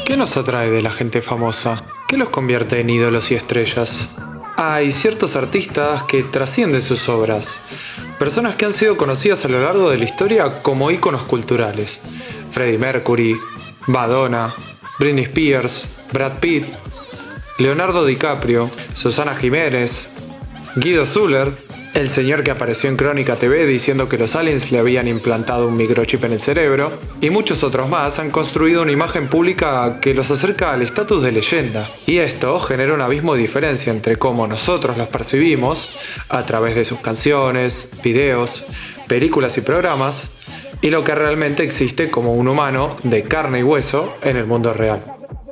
¿Qué nos atrae de la gente famosa? ¿Qué los convierte en ídolos y estrellas? Hay ciertos artistas que trascienden sus obras. Personas que han sido conocidas a lo largo de la historia como íconos culturales. Freddie Mercury, Madonna, Britney Spears, Brad Pitt, Leonardo DiCaprio, Susana Jiménez, Guido Zuller, el señor que apareció en Crónica TV diciendo que los aliens le habían implantado un microchip en el cerebro, y muchos otros más han construido una imagen pública que los acerca al estatus de leyenda. Y esto genera un abismo de diferencia entre cómo nosotros los percibimos, a través de sus canciones, videos, películas y programas, y lo que realmente existe como un humano de carne y hueso en el mundo real.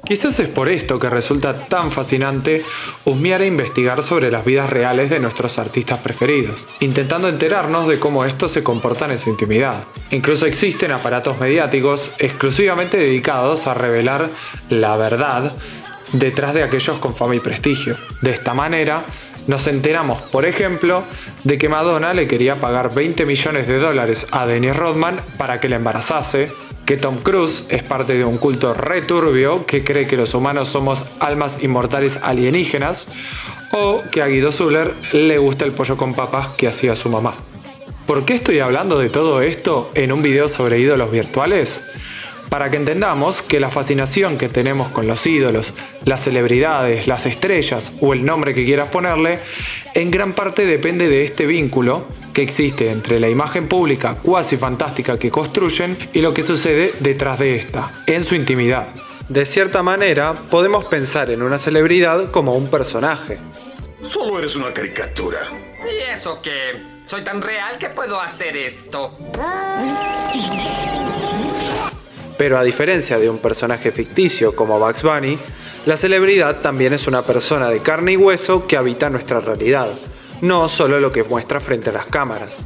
Quizás es por esto que resulta tan fascinante husmear e investigar sobre las vidas reales de nuestros artistas preferidos, intentando enterarnos de cómo estos se comportan en su intimidad. Incluso existen aparatos mediáticos exclusivamente dedicados a revelar la verdad detrás de aquellos con fama y prestigio. De esta manera, nos enteramos, por ejemplo, de que Madonna le quería pagar $20 millones a Dennis Rodman para que la embarazase, que Tom Cruise es parte de un culto returbio que cree que los humanos somos almas inmortales alienígenas, o que a Guido Zuller le gusta el pollo con papas que hacía su mamá. ¿Por qué estoy hablando de todo esto en un video sobre ídolos virtuales? Para que entendamos que la fascinación que tenemos con los ídolos, las celebridades, las estrellas o el nombre que quieras ponerle, en gran parte depende de este vínculo que existe entre la imagen pública cuasi fantástica que construyen y lo que sucede detrás de esta, en su intimidad. De cierta manera, podemos pensar en una celebridad como un personaje. Solo eres una caricatura. ¿Y eso qué? Soy tan real que puedo hacer esto. Pero a diferencia de un personaje ficticio como Bugs Bunny, la celebridad también es una persona de carne y hueso que habita nuestra realidad, no solo lo que muestra frente a las cámaras.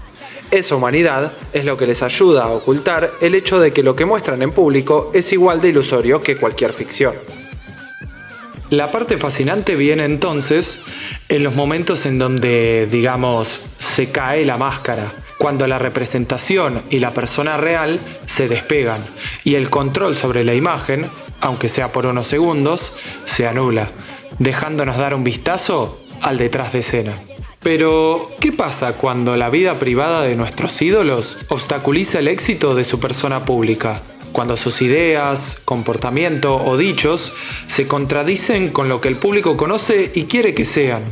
Esa humanidad es lo que les ayuda a ocultar el hecho de que lo que muestran en público es igual de ilusorio que cualquier ficción. La parte fascinante viene entonces en los momentos en donde, digamos, se cae la máscara, cuando la representación y la persona real se despegan y el control sobre la imagen, aunque sea por unos segundos, se anula, dejándonos dar un vistazo al detrás de escena. Pero, ¿qué pasa cuando la vida privada de nuestros ídolos obstaculiza el éxito de su persona pública? Cuando sus ideas, comportamiento o dichos se contradicen con lo que el público conoce y quiere que sean.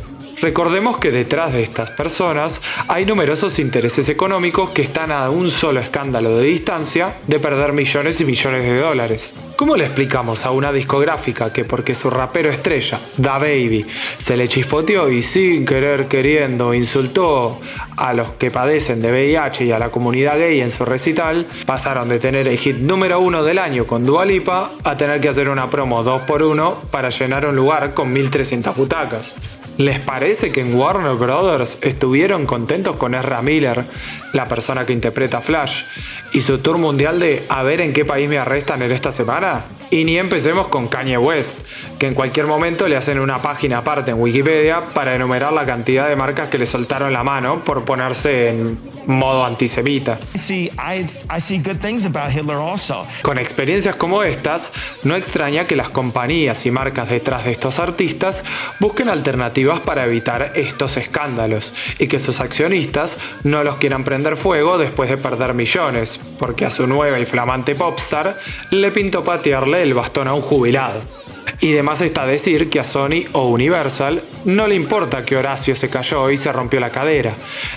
Recordemos que detrás de estas personas hay numerosos intereses económicos que están a un solo escándalo de distancia de perder millones y millones de dólares. ¿Cómo le explicamos a una discográfica que porque su rapero estrella, DaBaby, se le chispoteó y sin querer queriendo insultó a los que padecen de VIH y a la comunidad gay en su recital, pasaron de tener el hit número 1 del año con Dua Lipa a tener que hacer una promo 2x1 para llenar un lugar con 1.300 butacas? ¿Les parece que en Warner Brothers estuvieron contentos con Ezra Miller, la persona que interpreta a Flash, y su tour mundial de a ver en qué país me arrestan en esta semana? Y ni empecemos con Kanye West, que en cualquier momento le hacen una página aparte en Wikipedia para enumerar la cantidad de marcas que le soltaron la mano por ponerse en modo antisemita. Con experiencias como estas, no extraña que las compañías y marcas detrás de estos artistas busquen alternativas para evitar estos escándalos y que sus accionistas no los quieran prender fuego después de perder millones, porque a su nueva y flamante popstar le pintó patearle el bastón a un jubilado. Y demás está decir que a Sony o Universal no le importa que Horacio se cayó y se rompió la cadera.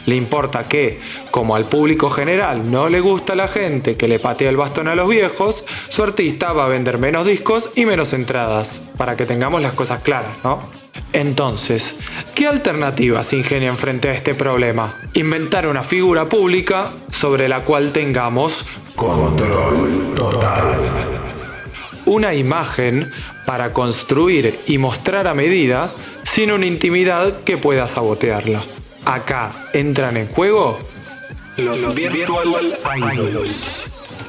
Le importa que, como al público general no le gusta la gente que le patea el bastón a los viejos, su artista va a vender menos discos y menos entradas, para que tengamos las cosas claras, ¿no? Entonces, ¿qué alternativas ingenian frente a este problema? Inventar una figura pública sobre la cual tengamos control total. Una imagen para construir y mostrar a medida sin una intimidad que pueda sabotearla. Acá entran en juego los virtual idols.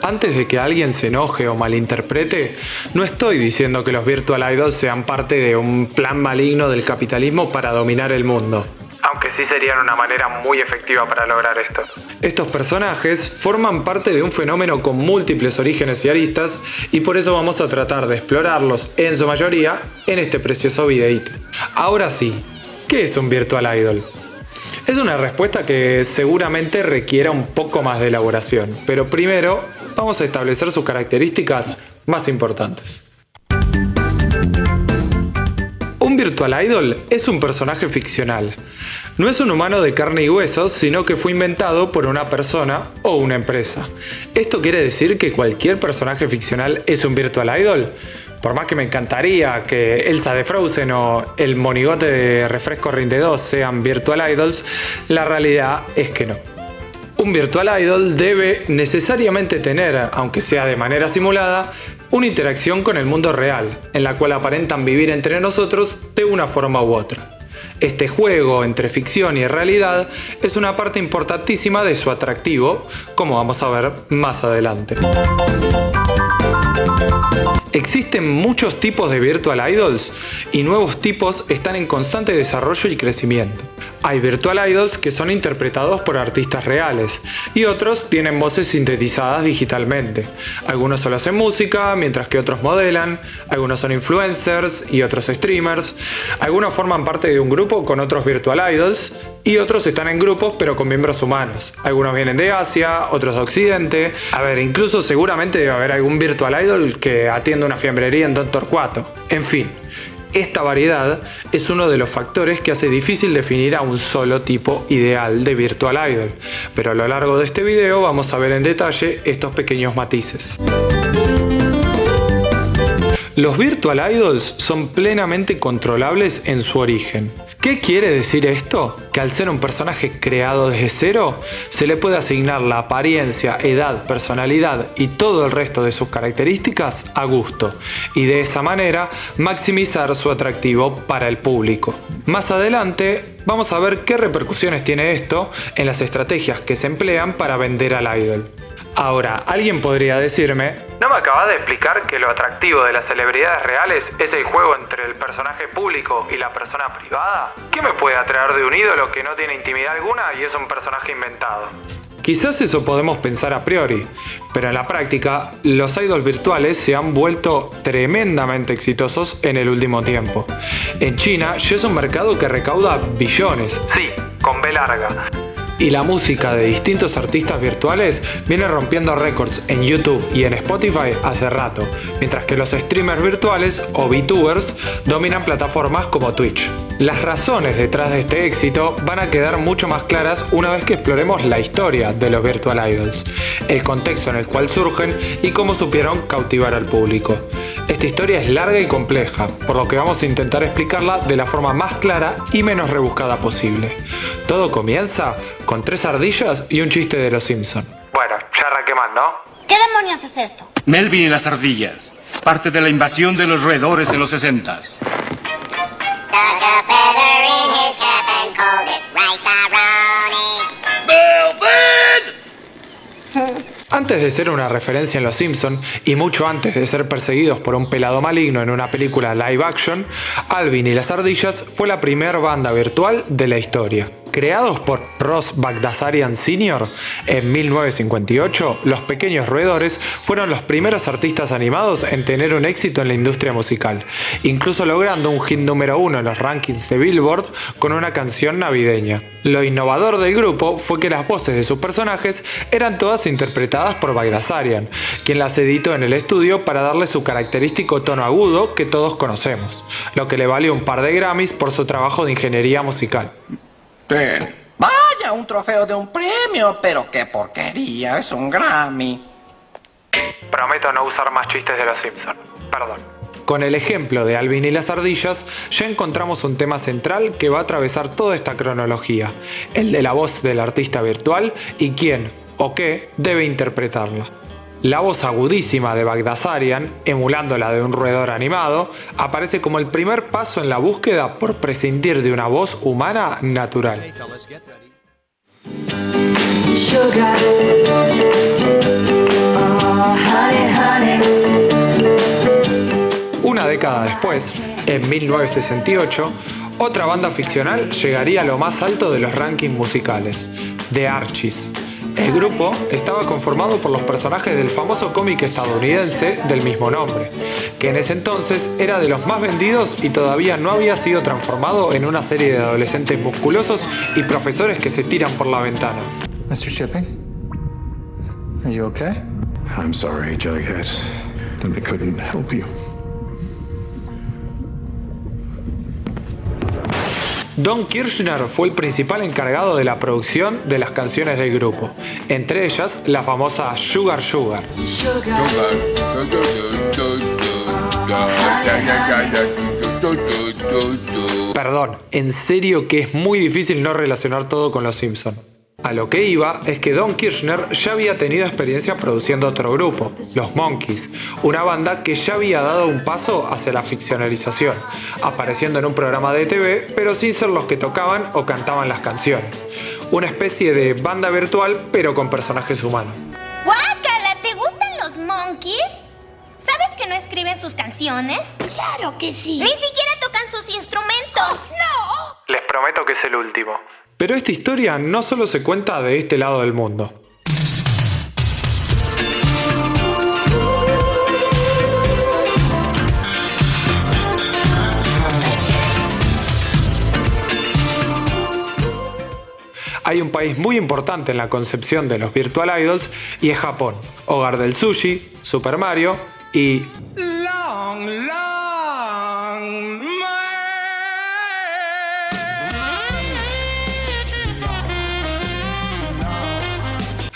Antes de que alguien se enoje o malinterprete, no estoy diciendo que los virtual idols sean parte de un plan maligno del capitalismo para dominar el mundo. Aunque sí serían una manera muy efectiva para lograr esto. Estos personajes forman parte de un fenómeno con múltiples orígenes y aristas, y por eso vamos a tratar de explorarlos en su mayoría en este precioso videíto. Ahora sí, ¿qué es un Virtual Idol? Es una respuesta que seguramente requiera un poco más de elaboración, pero primero vamos a establecer sus características más importantes. Un Virtual Idol es un personaje ficcional. No es un humano de carne y huesos, sino que fue inventado por una persona o una empresa. ¿Esto quiere decir que cualquier personaje ficcional es un Virtual Idol? Por más que me encantaría que Elsa de Frozen o el monigote de Refresco Rinde 2 sean Virtual Idols, la realidad es que no. Un Virtual Idol debe necesariamente tener, aunque sea de manera simulada, una interacción con el mundo real, en la cual aparentan vivir entre nosotros de una forma u otra. Este juego entre ficción y realidad es una parte importantísima de su atractivo, como vamos a ver más adelante. Existen muchos tipos de Virtual Idols y nuevos tipos están en constante desarrollo y crecimiento. Hay Virtual Idols que son interpretados por artistas reales y otros tienen voces sintetizadas digitalmente. Algunos solo hacen música, mientras que otros modelan, algunos son influencers y otros streamers, algunos forman parte de un grupo con otros Virtual Idols y otros están en grupos pero con miembros humanos. Algunos vienen de Asia, otros de Occidente. Incluso seguramente debe haber algún Virtual Idol que atienda una fiambrería en Don Torcuato. En fin, esta variedad es uno de los factores que hace difícil definir a un solo tipo ideal de Virtual Idol. Pero a lo largo de este video vamos a ver en detalle estos pequeños matices. Los Virtual Idols son plenamente controlables en su origen. ¿Qué quiere decir esto? Que al ser un personaje creado desde cero, se le puede asignar la apariencia, edad, personalidad y todo el resto de sus características a gusto, y de esa manera maximizar su atractivo para el público. Más adelante vamos a ver qué repercusiones tiene esto en las estrategias que se emplean para vender al idol. Ahora, alguien podría decirme: ¿no me acabas de explicar que lo atractivo de las celebridades reales es el juego entre el personaje público y la persona privada? ¿Qué me puede atraer de un ídolo que no tiene intimidad alguna y es un personaje inventado? Quizás eso podemos pensar a priori, pero en la práctica, los idols virtuales se han vuelto tremendamente exitosos en el último tiempo. En China ya es un mercado que recauda billones, sí, con B larga. Y la música de distintos artistas virtuales viene rompiendo récords en YouTube y en Spotify hace rato, mientras que los streamers virtuales o VTubers dominan plataformas como Twitch. Las razones detrás de este éxito van a quedar mucho más claras una vez que exploremos la historia de los Virtual Idols, el contexto en el cual surgen y cómo supieron cautivar al público. Esta historia es larga y compleja, por lo que vamos a intentar explicarla de la forma más clara y menos rebuscada posible. Todo comienza con 3 ardillas y un chiste de los Simpson. Bueno, ya arranqué mal, ¿no? ¿Qué demonios es esto? Melvin y las ardillas. Parte de la invasión de los roedores en los 60s. Antes de ser una referencia en Los Simpson y mucho antes de ser perseguidos por un pelado maligno en una película live action, Alvin y las ardillas fue la primera banda virtual de la historia. Creados por Ross Bagdasarian Sr. en 1958, los pequeños roedores fueron los primeros artistas animados en tener un éxito en la industria musical, incluso logrando un hit número 1 en los rankings de Billboard con una canción navideña. Lo innovador del grupo fue que las voces de sus personajes eran todas interpretadas por Bagdasarian, quien las editó en el estudio para darle su característico tono agudo que todos conocemos, lo que le valió un par de Grammys por su trabajo de ingeniería musical. Vaya, un trofeo de un premio, pero qué porquería, es un Grammy. Prometo no usar más chistes de los Simpson. Perdón. Con el ejemplo de Alvin y las ardillas, ya encontramos un tema central que va a atravesar toda esta cronología, el de la voz del artista virtual y quién o qué debe interpretarla. La voz agudísima de Bagdasarian, emulando la de un roedor animado, aparece como el primer paso en la búsqueda por prescindir de una voz humana natural. Una década después, en 1968, Otra banda ficcional llegaría a lo más alto de los rankings musicales, The Archies. El grupo estaba conformado por los personajes del famoso cómic estadounidense del mismo nombre, que en ese entonces era de los más vendidos y todavía no había sido transformado en una serie de adolescentes musculosos y profesores que se tiran por la ventana. Mr. Shipping? Are you okay? I'm sorry, Jughead. I couldn't help you. Don Kirshner fue el principal encargado de la producción de las canciones del grupo, entre ellas la famosa Sugar Sugar. Perdón, en serio que es muy difícil no relacionar todo con los Simpson. A lo que iba es que Don Kirshner ya había tenido experiencia produciendo otro grupo, los Monkees, una banda que ya había dado un paso hacia la ficcionalización, apareciendo en un programa de TV, pero sin ser los que tocaban o cantaban las canciones. Una especie de banda virtual, pero con personajes humanos. ¡Guácala! ¿Te gustan los Monkees? ¿Sabes que no escriben sus canciones? ¡Claro que sí! ¡Ni siquiera tocan sus instrumentos! ¡No! Les prometo que es el último. Pero esta historia no solo se cuenta de este lado del mundo. Hay un país muy importante en la concepción de los Virtual Idols y es Japón, hogar del sushi, Super Mario y...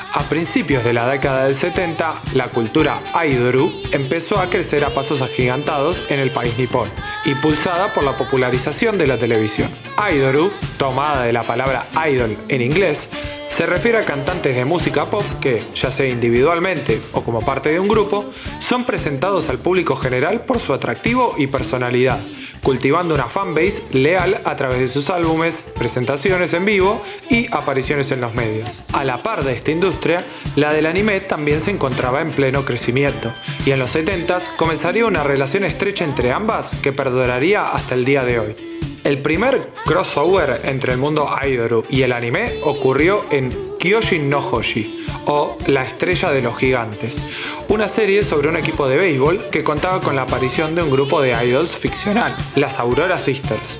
A principios de la década del 70, la cultura Aidoru empezó a crecer a pasos agigantados en el país nipón, impulsada por la popularización de la televisión. Aidoru, tomada de la palabra idol en inglés, se refiere a cantantes de música pop que, ya sea individualmente o como parte de un grupo, son presentados al público general por su atractivo y personalidad, cultivando una fanbase leal a través de sus álbumes, presentaciones en vivo y apariciones en los medios. A la par de esta industria, la del anime también se encontraba en pleno crecimiento, y en los 70s comenzaría una relación estrecha entre ambas que perduraría hasta el día de hoy. El primer crossover entre el mundo Aidoru y el anime ocurrió en Kyojin no Hoshi, o La Estrella de los Gigantes, una serie sobre un equipo de béisbol que contaba con la aparición de un grupo de idols ficcional, las Aurora Sisters.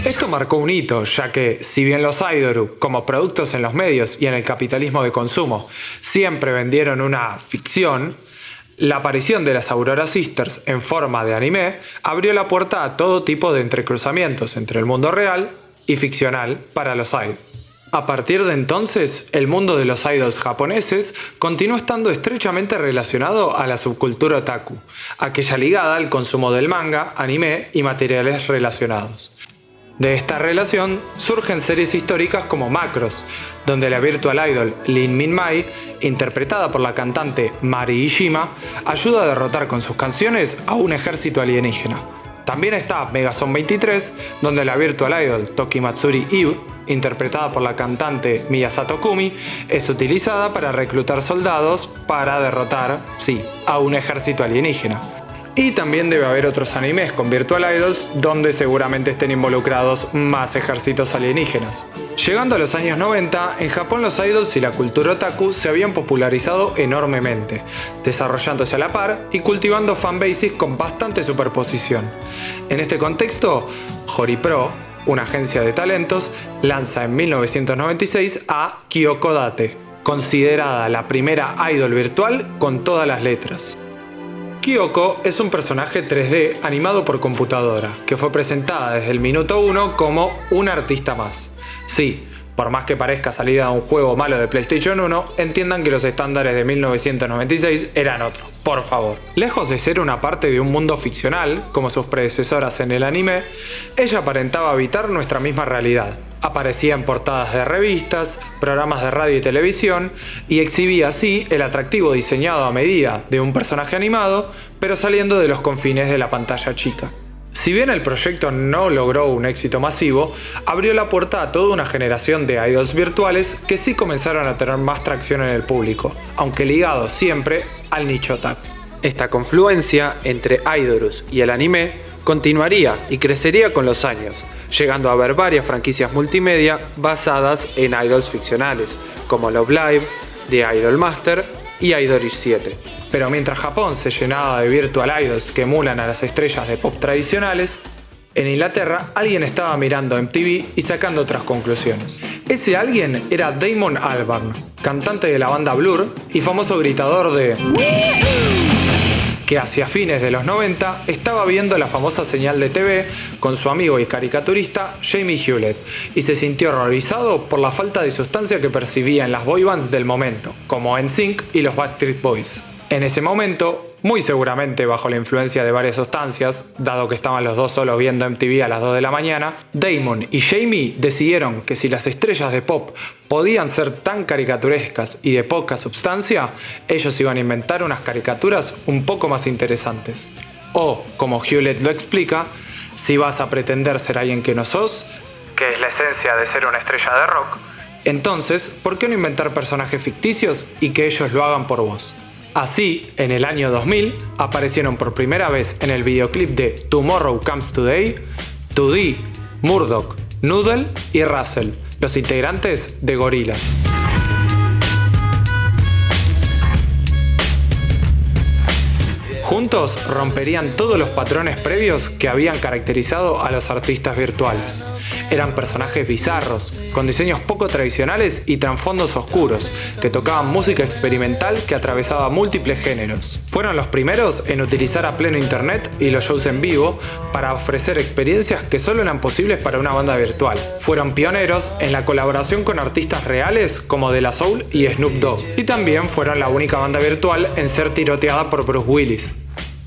Esto marcó un hito, ya que, si bien los Aidoru, como productos en los medios y en el capitalismo de consumo, siempre vendieron una ficción, la aparición de las Aurora Sisters en forma de anime abrió la puerta a todo tipo de entrecruzamientos entre el mundo real y ficcional para los idols. A partir de entonces, el mundo de los idols japoneses continuó estando estrechamente relacionado a la subcultura otaku, aquella ligada al consumo del manga, anime y materiales relacionados. De esta relación surgen series históricas como Macross, donde la virtual idol Lin Min Mai, interpretada por la cantante Mari Ishima, ayuda a derrotar con sus canciones a un ejército alienígena. También está Megazone 23, donde la virtual idol Toki Matsuri Eve, interpretada por la cantante Miyasato Kumi, es utilizada para reclutar soldados para derrotar, sí, a un ejército alienígena. Y también debe haber otros animes con Virtual Idols donde seguramente estén involucrados más ejércitos alienígenas. Llegando a los años 90, en Japón los idols y la cultura otaku se habían popularizado enormemente, desarrollándose a la par y cultivando fanbases con bastante superposición. En este contexto, Horipro, una agencia de talentos, lanza en 1996 a Kyoko-Date, considerada la primera idol virtual con todas las letras. Kyoko es un personaje 3D animado por computadora, que fue presentada desde el minuto 1 como un artista más. Sí, por más que parezca salida de un juego malo de PlayStation 1, entiendan que los estándares de 1996 eran otros, por favor. Lejos de ser una parte de un mundo ficcional, como sus predecesoras en el anime, ella aparentaba habitar nuestra misma realidad. Aparecía en portadas de revistas, programas de radio y televisión, y exhibía así el atractivo diseñado a medida de un personaje animado, pero saliendo de los confines de la pantalla chica. Si bien el proyecto no logró un éxito masivo, abrió la puerta a toda una generación de idols virtuales que sí comenzaron a tener más tracción en el público, aunque ligados siempre al nicho otaku. Esta confluencia entre Idorus y el anime continuaría y crecería con los años, llegando a haber varias franquicias multimedia basadas en idols ficcionales, como Love Live, The Idolmaster y Idolish 7. Pero mientras Japón se llenaba de virtual idols que emulan a las estrellas de pop tradicionales, en Inglaterra alguien estaba mirando MTV y sacando otras conclusiones. Ese alguien era Damon Albarn, cantante de la banda Blur y famoso gritador de... que hacia fines de los 90 estaba viendo la famosa señal de TV con su amigo y caricaturista Jamie Hewlett y se sintió horrorizado por la falta de sustancia que percibía en las boybands del momento, como NSYNC y los Backstreet Boys. En ese momento, muy seguramente bajo la influencia de varias sustancias, dado que estaban los dos solos viendo MTV a las 2 de la mañana, Damon y Jamie decidieron que si las estrellas de pop podían ser tan caricaturescas y de poca sustancia, ellos iban a inventar unas caricaturas un poco más interesantes. O, como Hewlett lo explica, si vas a pretender ser alguien que no sos, que es la esencia de ser una estrella de rock, entonces, ¿por qué no inventar personajes ficticios y que ellos lo hagan por vos? Así, en el año 2000, aparecieron por primera vez en el videoclip de Tomorrow Comes Today, 2D, Murdoch, Noodle y Russell, los integrantes de Gorillaz. Juntos romperían todos los patrones previos que habían caracterizado a los artistas virtuales. Eran personajes bizarros, con diseños poco tradicionales y trasfondos oscuros, que tocaban música experimental que atravesaba múltiples géneros. Fueron los primeros en utilizar a pleno internet y los shows en vivo para ofrecer experiencias que solo eran posibles para una banda virtual. Fueron pioneros en la colaboración con artistas reales como De La Soul y Snoop Dogg, y también fueron la única banda virtual en ser tiroteada por Bruce Willis.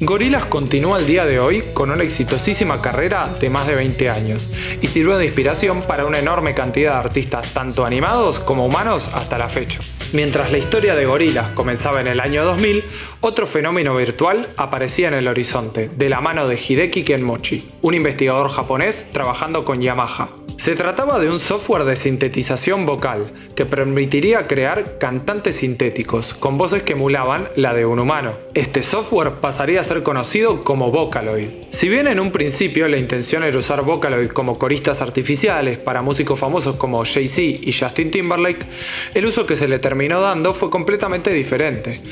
Gorillaz continúa al día de hoy con una exitosísima carrera de más de 20 años y sirvió de inspiración para una enorme cantidad de artistas tanto animados como humanos hasta la fecha. Mientras la historia de Gorillaz comenzaba en el año 2000, otro fenómeno virtual aparecía en el horizonte, de la mano de Hideki Kenmochi, un investigador japonés trabajando con Yamaha. Se trataba de un software de sintetización vocal que permitiría crear cantantes sintéticos con voces que emulaban la de un humano. Este software pasaría a ser conocido como Vocaloid. Si bien en un principio la intención era usar Vocaloid como coristas artificiales para músicos famosos como Jay-Z y Justin Timberlake, el uso que se le terminó dando fue completamente diferente.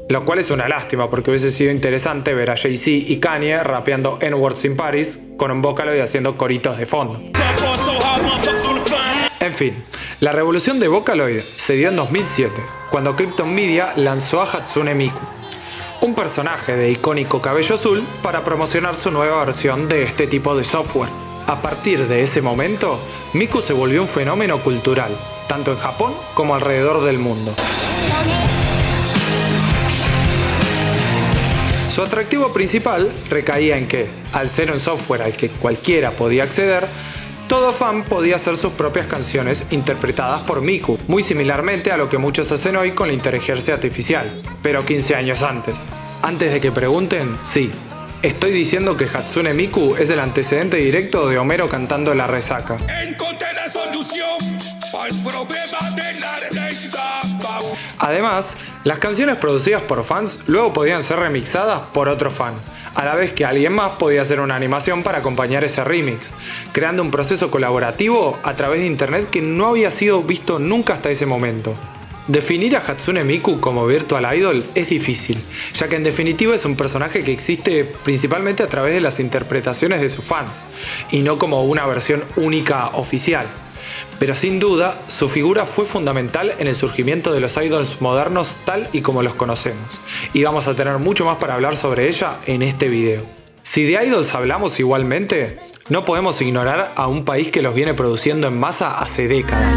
Lo cual es una lástima porque hubiese sido interesante ver a Jay-Z y Kanye rapeando N-Words in Paris con un Vocaloid haciendo coritos de fondo. En fin, la revolución de Vocaloid se dio en 2007, cuando Krypton Media lanzó a Hatsune Miku, un personaje de icónico cabello azul, para promocionar su nueva versión de este tipo de software. A partir de ese momento, Miku se volvió un fenómeno cultural, tanto en Japón como alrededor del mundo. Su atractivo principal recaía en que, al ser un software al que cualquiera podía acceder, todo fan podía hacer sus propias canciones interpretadas por Miku, muy similarmente a lo que muchos hacen hoy con la inteligencia artificial, pero 15 años antes. Antes de que pregunten, sí, estoy diciendo que Hatsune Miku es el antecedente directo de Homero cantando La Resaca. Encontré la solución al problema de la resaca. Además, las canciones producidas por fans luego podían ser remixadas por otro fan, a la vez que alguien más podía hacer una animación para acompañar ese remix, creando un proceso colaborativo a través de internet que no había sido visto nunca hasta ese momento. Definir a Hatsune Miku como virtual idol es difícil, ya que en definitiva es un personaje que existe principalmente a través de las interpretaciones de sus fans, y no como una versión única oficial. Pero sin duda, su figura fue fundamental en el surgimiento de los idols modernos tal y como los conocemos, y vamos a tener mucho más para hablar sobre ella en este video. Si de idols hablamos igualmente, no podemos ignorar a un país que los viene produciendo en masa hace décadas.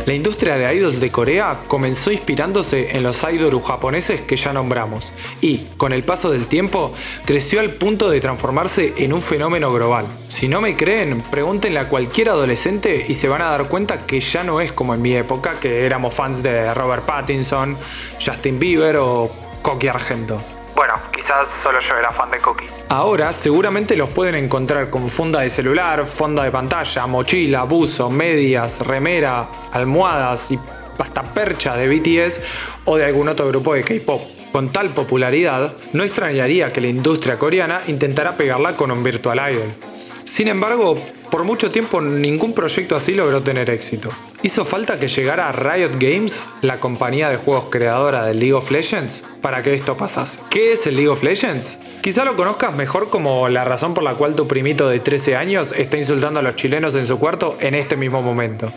La industria de idols de Corea comenzó inspirándose en los idols japoneses que ya nombramos y, con el paso del tiempo, creció al punto de transformarse en un fenómeno global. Si no me creen, pregúntenle a cualquier adolescente y se van a dar cuenta que ya no es como en mi época, que éramos fans de Robert Pattinson, Justin Bieber o Coqui Argento. Bueno, quizás solo yo era fan de Coqui. Ahora seguramente los pueden encontrar con funda de celular, funda de pantalla, mochila, buzo, medias, remera, almohadas y hasta percha de BTS o de algún otro grupo de K-pop. Con tal popularidad, no extrañaría que la industria coreana intentara pegarla con un virtual idol. Sin embargo, por mucho tiempo ningún proyecto así logró tener éxito. Hizo falta que llegara Riot Games, la compañía de juegos creadora del League of Legends, para que esto pasase. ¿Qué es el League of Legends? Quizá lo conozcas mejor como la razón por la cual tu primito de 13 años está insultando a los chilenos en su cuarto en este mismo momento.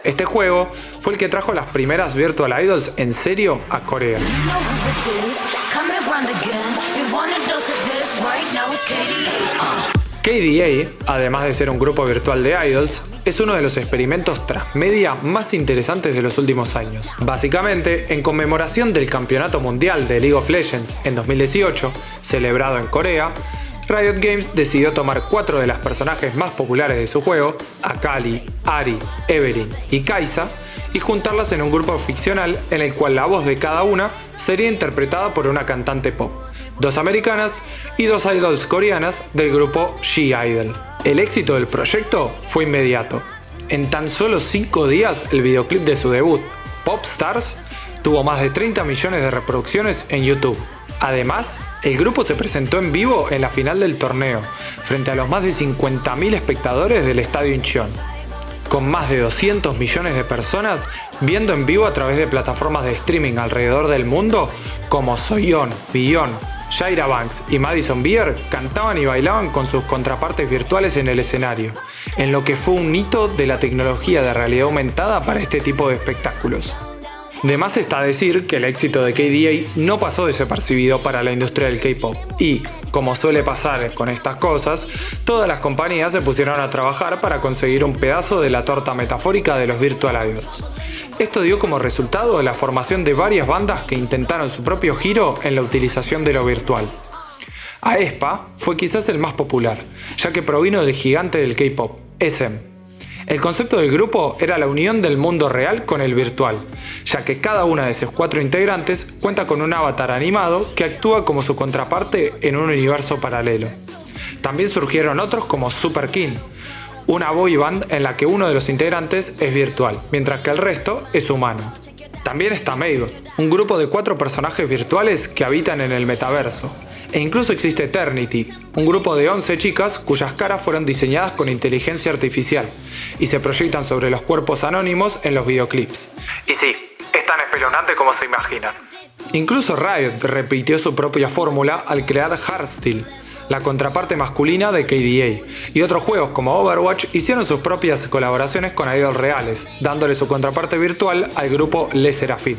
Este juego fue el que trajo las primeras Virtual Idols en serio a Corea. KDA, además de ser un grupo virtual de idols, es uno de los experimentos transmedia más interesantes de los últimos años. Básicamente, en conmemoración del Campeonato Mundial de League of Legends en 2018, celebrado en Corea, Riot Games decidió tomar 4 de las personajes más populares de su juego, Akali, Ahri, Evelynn y Kai'Sa, y juntarlas en un grupo ficcional en el cual la voz de cada una sería interpretada por una cantante pop, 2 americanas y 2 idols coreanas del grupo G-Idol. El éxito del proyecto fue inmediato. En tan solo 5 días, el videoclip de su debut, Pop Stars, tuvo más de 30 millones de reproducciones en YouTube. Además, el grupo se presentó en vivo en la final del torneo, frente a los más de 50.000 espectadores del estadio Incheon, con más de 200 millones de personas viendo en vivo a través de plataformas de streaming alrededor del mundo, como Soyeon, Beyond, Tyra Banks y Madison Beer cantaban y bailaban con sus contrapartes virtuales en el escenario, en lo que fue un hito de la tecnología de realidad aumentada para este tipo de espectáculos. De más está decir que el éxito de KDA no pasó desapercibido para la industria del K-pop y, como suele pasar con estas cosas, todas las compañías se pusieron a trabajar para conseguir un pedazo de la torta metafórica de los virtual idols. Esto dio como resultado la formación de varias bandas que intentaron su propio giro en la utilización de lo virtual. aespa fue quizás el más popular, ya que provino del gigante del K-pop, SM. El concepto del grupo era la unión del mundo real con el virtual, ya que cada una de sus 4 integrantes cuenta con un avatar animado que actúa como su contraparte en un universo paralelo. También surgieron otros como Super King, una boy band en la que uno de los integrantes es virtual, mientras que el resto es humano. También está Mabel, un grupo de 4 personajes virtuales que habitan en el metaverso. E incluso existe Eternity, un grupo de 11 chicas cuyas caras fueron diseñadas con inteligencia artificial y se proyectan sobre los cuerpos anónimos en los videoclips. Y sí, es tan espeluznante como se imaginan. Incluso Riot repitió su propia fórmula al crear Heartsteel, la contraparte masculina de KDA, y otros juegos como Overwatch hicieron sus propias colaboraciones con idols reales, dándole su contraparte virtual al grupo Le Sserafim.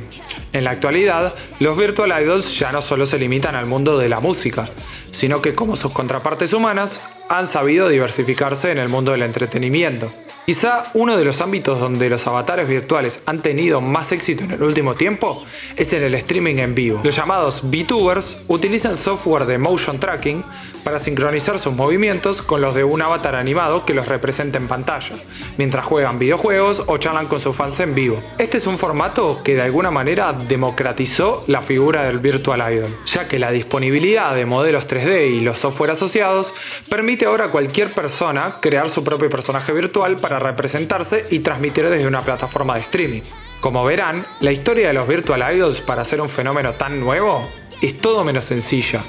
En la actualidad, los virtual idols ya no solo se limitan al mundo de la música, sino que como sus contrapartes humanas, han sabido diversificarse en el mundo del entretenimiento. Quizá uno de los ámbitos donde los avatares virtuales han tenido más éxito en el último tiempo es en el streaming en vivo. Los llamados VTubers utilizan software de motion tracking para sincronizar sus movimientos con los de un avatar animado que los representa en pantalla, mientras juegan videojuegos o charlan con sus fans en vivo. Este es un formato que de alguna manera democratizó la figura del virtual idol, ya que la disponibilidad de modelos 3D y los software asociados permite ahora a cualquier persona crear su propio personaje virtual para representarse y transmitir desde una plataforma de streaming. Como verán, la historia de los virtual idols para ser un fenómeno tan nuevo es todo menos sencilla.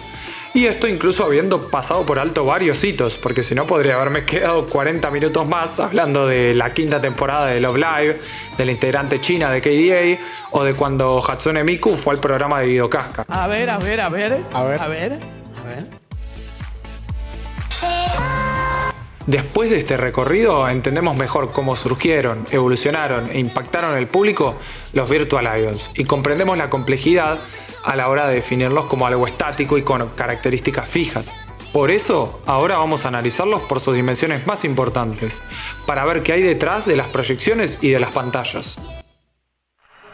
Y esto incluso habiendo pasado por alto varios hitos, porque si no podría haberme quedado 40 minutos más hablando de la 5ª temporada de Love Live, de la integrante china de KDA, o de cuando Hatsune Miku fue al programa de Guido Casca. A ver. Después de este recorrido entendemos mejor cómo surgieron, evolucionaron e impactaron el público los virtual idols y comprendemos la complejidad a la hora de definirlos como algo estático y con características fijas. Por eso, ahora vamos a analizarlos por sus dimensiones más importantes, para ver qué hay detrás de las proyecciones y de las pantallas.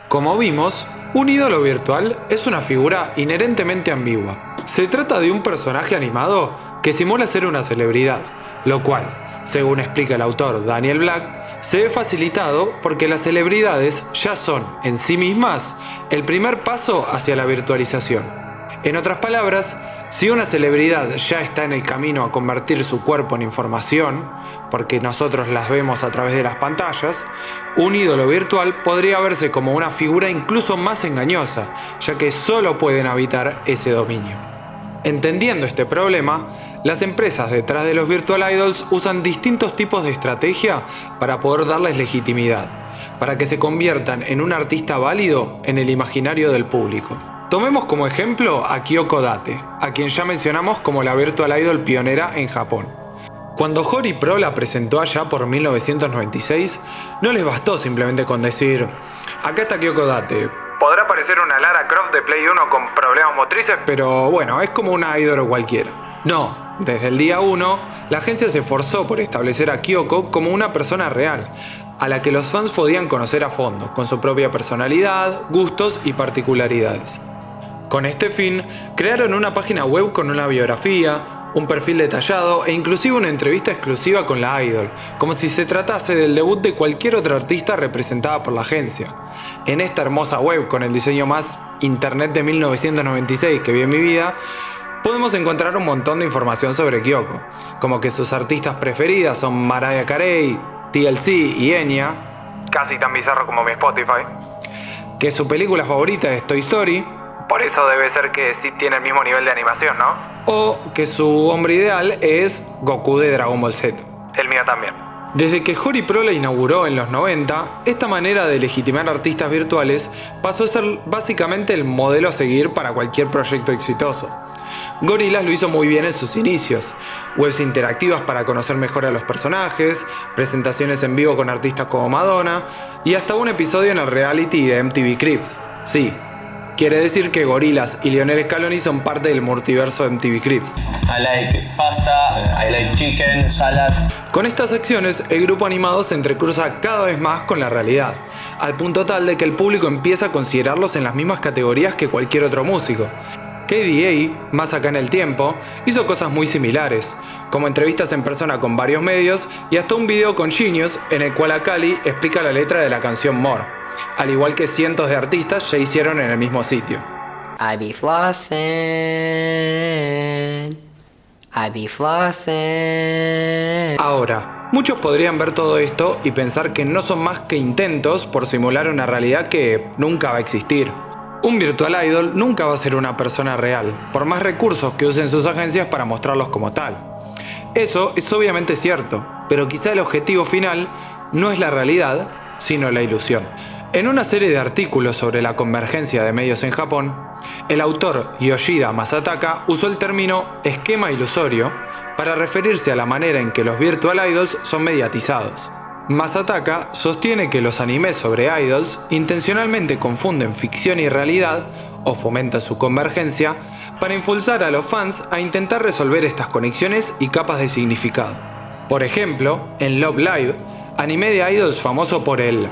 Como vimos, un ídolo virtual es una figura inherentemente ambigua. Se trata de un personaje animado que simula ser una celebridad, lo cual, según explica el autor Daniel Black, se ve facilitado porque las celebridades ya son, en sí mismas, el primer paso hacia la virtualización. En otras palabras, Si una celebridad ya está en el camino a convertir su cuerpo en información, porque nosotros las vemos a través de las pantallas, un ídolo virtual podría verse como una figura incluso más engañosa, ya que solo pueden habitar ese dominio. Entendiendo este problema, las empresas detrás de los virtual idols usan distintos tipos de estrategia para poder darles legitimidad, para que se conviertan en un artista válido en el imaginario del público. Tomemos como ejemplo a Kyoko Date, a quien ya mencionamos como la virtual idol pionera en Japón. Cuando Hori Pro la presentó allá por 1996, no les bastó simplemente con decir: acá está Kyoko Date. Podrá parecer una Lara Croft de Play 1 con problemas motrices, pero bueno, es como una idol cualquiera. No, desde el día 1, la agencia se esforzó por establecer a Kyoko como una persona real, a la que los fans podían conocer a fondo, con su propia personalidad, gustos y particularidades. Con este fin, crearon una página web con una biografía, un perfil detallado e inclusive una entrevista exclusiva con la idol, como si se tratase del debut de cualquier otra artista representada por la agencia. En esta hermosa web, con el diseño más internet de 1996 que vi en mi vida, podemos encontrar un montón de información sobre Kyoko, como que sus artistas preferidas son Mariah Carey, TLC y Enya, casi tan bizarro como mi Spotify, que su película favorita es Toy Story, por eso debe ser que sí tiene el mismo nivel de animación, ¿no? O que su hombre ideal es Goku de Dragon Ball Z. El mío también. Desde que Hori Pro la inauguró en los 90, esta manera de legitimar artistas virtuales pasó a ser básicamente el modelo a seguir para cualquier proyecto exitoso. Gorillaz lo hizo muy bien en sus inicios. Webs interactivas para conocer mejor a los personajes, presentaciones en vivo con artistas como Madonna y hasta un episodio en el reality de MTV Cribs. Sí, quiere decir que Gorillaz y Lionel Scaloni son parte del multiverso de MTV Cribs. I like pasta, I like chicken, salad. Con estas acciones, el grupo animado se entrecruza cada vez más con la realidad, al punto tal de que el público empieza a considerarlos en las mismas categorías que cualquier otro músico. KDA, más acá en el tiempo, hizo cosas muy similares, como entrevistas en persona con varios medios y hasta un video con Genius en el cual Akali explica la letra de la canción More, al igual que cientos de artistas ya hicieron en el mismo sitio. I be flossing, I be flossing. Ahora, muchos podrían ver todo esto y pensar que no son más que intentos por simular una realidad que nunca va a existir. Un virtual idol nunca va a ser una persona real, por más recursos que usen sus agencias para mostrarlos como tal. Eso es obviamente cierto, pero quizá el objetivo final no es la realidad, sino la ilusión. En una serie de artículos sobre la convergencia de medios en Japón, el autor Yoshida Masataka usó el término esquema ilusorio para referirse a la manera en que los virtual idols son mediatizados. Masataka sostiene que los animes sobre idols intencionalmente confunden ficción y realidad, o fomentan su convergencia, para impulsar a los fans a intentar resolver estas conexiones y capas de significado. Por ejemplo, en Love Live, anime de idols famoso por el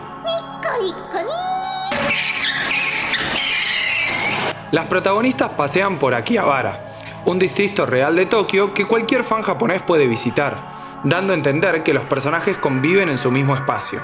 las protagonistas pasean por Akihabara, un distrito real de Tokio que cualquier fan japonés puede visitar, dando a entender que los personajes conviven en su mismo espacio.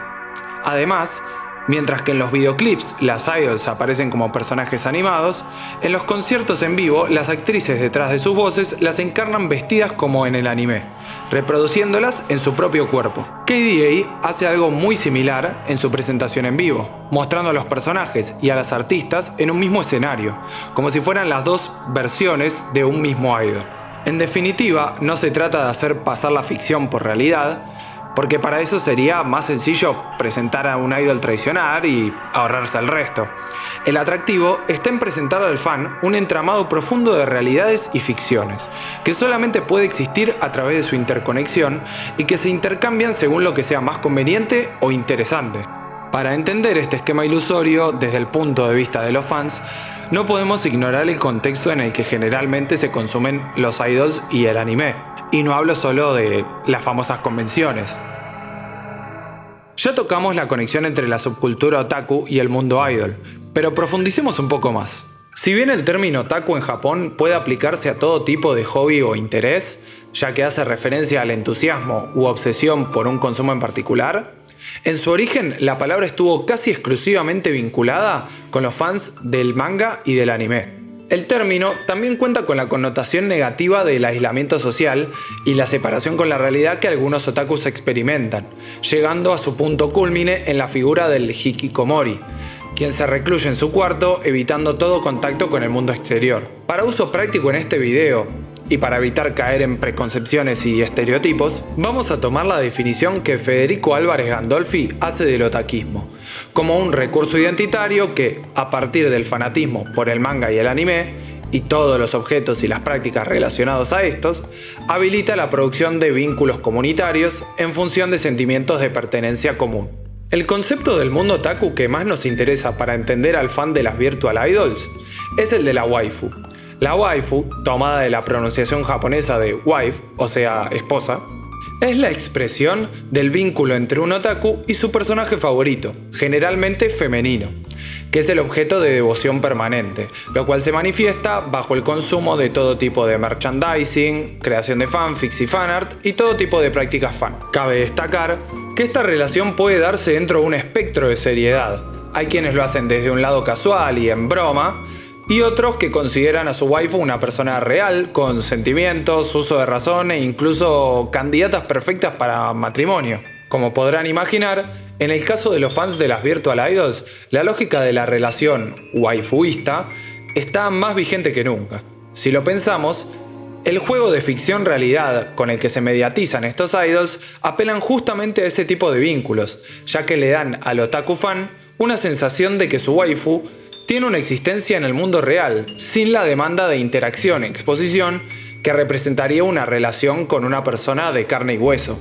Además, mientras que en los videoclips las idols aparecen como personajes animados, en los conciertos en vivo las actrices detrás de sus voces las encarnan vestidas como en el anime, reproduciéndolas en su propio cuerpo. KDA hace algo muy similar en su presentación en vivo, mostrando a los personajes y a las artistas en un mismo escenario, como si fueran las dos versiones de un mismo idol. En definitiva, no se trata de hacer pasar la ficción por realidad, porque para eso sería más sencillo presentar a un idol tradicional y ahorrarse el resto. El atractivo está en presentar al fan un entramado profundo de realidades y ficciones, que solamente puede existir a través de su interconexión y que se intercambian según lo que sea más conveniente o interesante. Para entender este esquema ilusorio desde el punto de vista de los fans, no podemos ignorar el contexto en el que generalmente se consumen los idols y el anime. Y no hablo solo de las famosas convenciones. Ya tocamos la conexión entre la subcultura otaku y el mundo idol, pero profundicemos un poco más. Si bien el término otaku en Japón puede aplicarse a todo tipo de hobby o interés, ya que hace referencia al entusiasmo u obsesión por un consumo en particular, en su origen la palabra estuvo casi exclusivamente vinculada con los fans del manga y del anime. El término también cuenta con la connotación negativa del aislamiento social y la separación con la realidad que algunos otakus experimentan, llegando a su punto cúlmine en la figura del hikikomori, quien se recluye en su cuarto evitando todo contacto con el mundo exterior. Para uso práctico en este video, y para evitar caer en preconcepciones y estereotipos, vamos a tomar la definición que Federico Álvarez Gandolfi hace del otakismo, como un recurso identitario que, a partir del fanatismo por el manga y el anime, y todos los objetos y las prácticas relacionados a estos, habilita la producción de vínculos comunitarios en función de sentimientos de pertenencia común. El concepto del mundo otaku que más nos interesa para entender al fan de las virtual idols es el de la waifu. La waifu, tomada de la pronunciación japonesa de wife, o sea, esposa, es la expresión del vínculo entre un otaku y su personaje favorito, generalmente femenino, que es el objeto de devoción permanente, lo cual se manifiesta bajo el consumo de todo tipo de merchandising, creación de fanfics y fanart y todo tipo de prácticas fan. Cabe destacar que esta relación puede darse dentro de un espectro de seriedad. Hay quienes lo hacen desde un lado casual y en broma, y otros que consideran a su waifu una persona real, con sentimientos, uso de razón e incluso candidatas perfectas para matrimonio. Como podrán imaginar, en el caso de los fans de las virtual idols, la lógica de la relación waifuista está más vigente que nunca. Si lo pensamos, el juego de ficción-realidad con el que se mediatizan estos idols apelan justamente a ese tipo de vínculos, ya que le dan al otaku fan una sensación de que su waifu tiene una existencia en el mundo real, sin la demanda de interacción y exposición que representaría una relación con una persona de carne y hueso.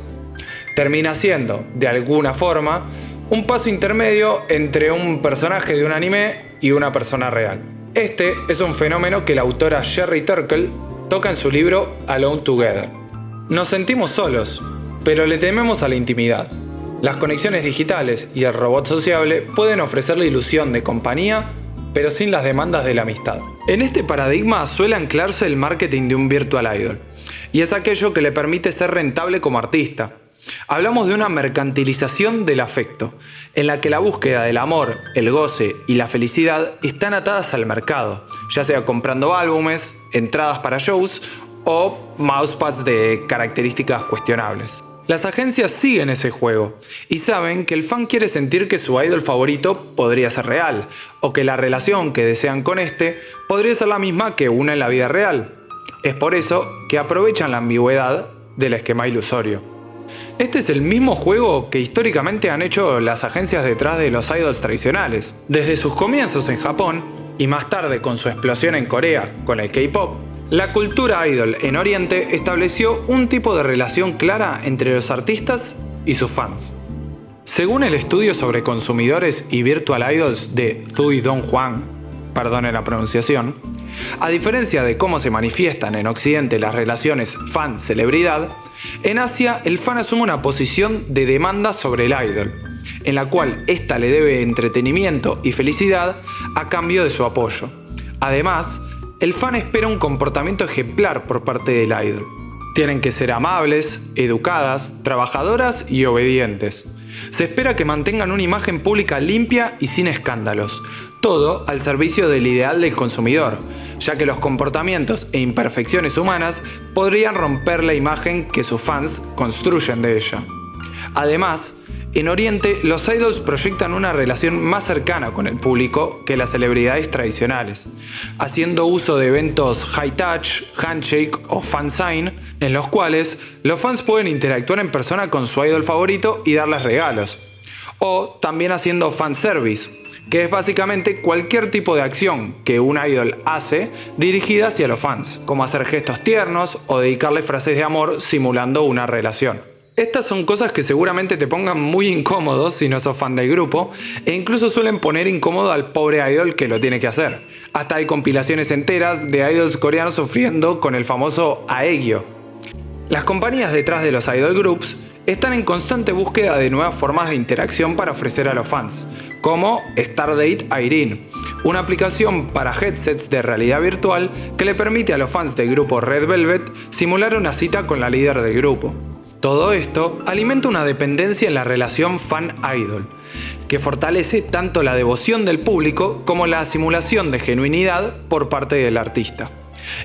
Termina siendo, de alguna forma, un paso intermedio entre un personaje de un anime y una persona real. Este es un fenómeno que la autora Sherry Turkle toca en su libro Alone Together. Nos sentimos solos, pero le tememos a la intimidad. Las conexiones digitales y el robot sociable pueden ofrecer la ilusión de compañía, pero sin las demandas de la amistad. En este paradigma suele anclarse el marketing de un virtual idol, y es aquello que le permite ser rentable como artista. Hablamos de una mercantilización del afecto, en la que la búsqueda del amor, el goce y la felicidad están atadas al mercado, ya sea comprando álbumes, entradas para shows o mousepads de características cuestionables. Las agencias siguen ese juego y saben que el fan quiere sentir que su idol favorito podría ser real, o que la relación que desean con este podría ser la misma que una en la vida real. Es por eso que aprovechan la ambigüedad del esquema ilusorio. Este es el mismo juego que históricamente han hecho las agencias detrás de los idols tradicionales. Desde sus comienzos en Japón, y más tarde con su explosión en Corea con el K-pop, la cultura idol en Oriente estableció un tipo de relación clara entre los artistas y sus fans. Según el estudio sobre consumidores y virtual idols de Zui Dong Huang, perdonen la pronunciación, a diferencia de cómo se manifiestan en Occidente las relaciones fan-celebridad, en Asia el fan asume una posición de demanda sobre el idol, en la cual ésta le debe entretenimiento y felicidad a cambio de su apoyo. Además, el fan espera un comportamiento ejemplar por parte del idol. Tienen que ser amables, educadas, trabajadoras y obedientes. Se espera que mantengan una imagen pública limpia y sin escándalos, todo al servicio del ideal del consumidor, ya que los comportamientos e imperfecciones humanas podrían romper la imagen que sus fans construyen de ella. Además, en Oriente, los idols proyectan una relación más cercana con el público que las celebridades tradicionales, haciendo uso de eventos high touch, handshake o fan sign, en los cuales los fans pueden interactuar en persona con su idol favorito y darles regalos, o también haciendo fanservice, que es básicamente cualquier tipo de acción que un idol hace dirigida hacia los fans, como hacer gestos tiernos o dedicarle frases de amor simulando una relación. Estas son cosas que seguramente te pongan muy incómodo si no sos fan del grupo, e incluso suelen poner incómodo al pobre idol que lo tiene que hacer. Hasta hay compilaciones enteras de idols coreanos sufriendo con el famoso aegyo. Las compañías detrás de los idol groups están en constante búsqueda de nuevas formas de interacción para ofrecer a los fans, como Stardate Irene, una aplicación para headsets de realidad virtual que le permite a los fans del grupo Red Velvet simular una cita con la líder del grupo. Todo esto alimenta una dependencia en la relación fan-idol, que fortalece tanto la devoción del público como la simulación de genuinidad por parte del artista.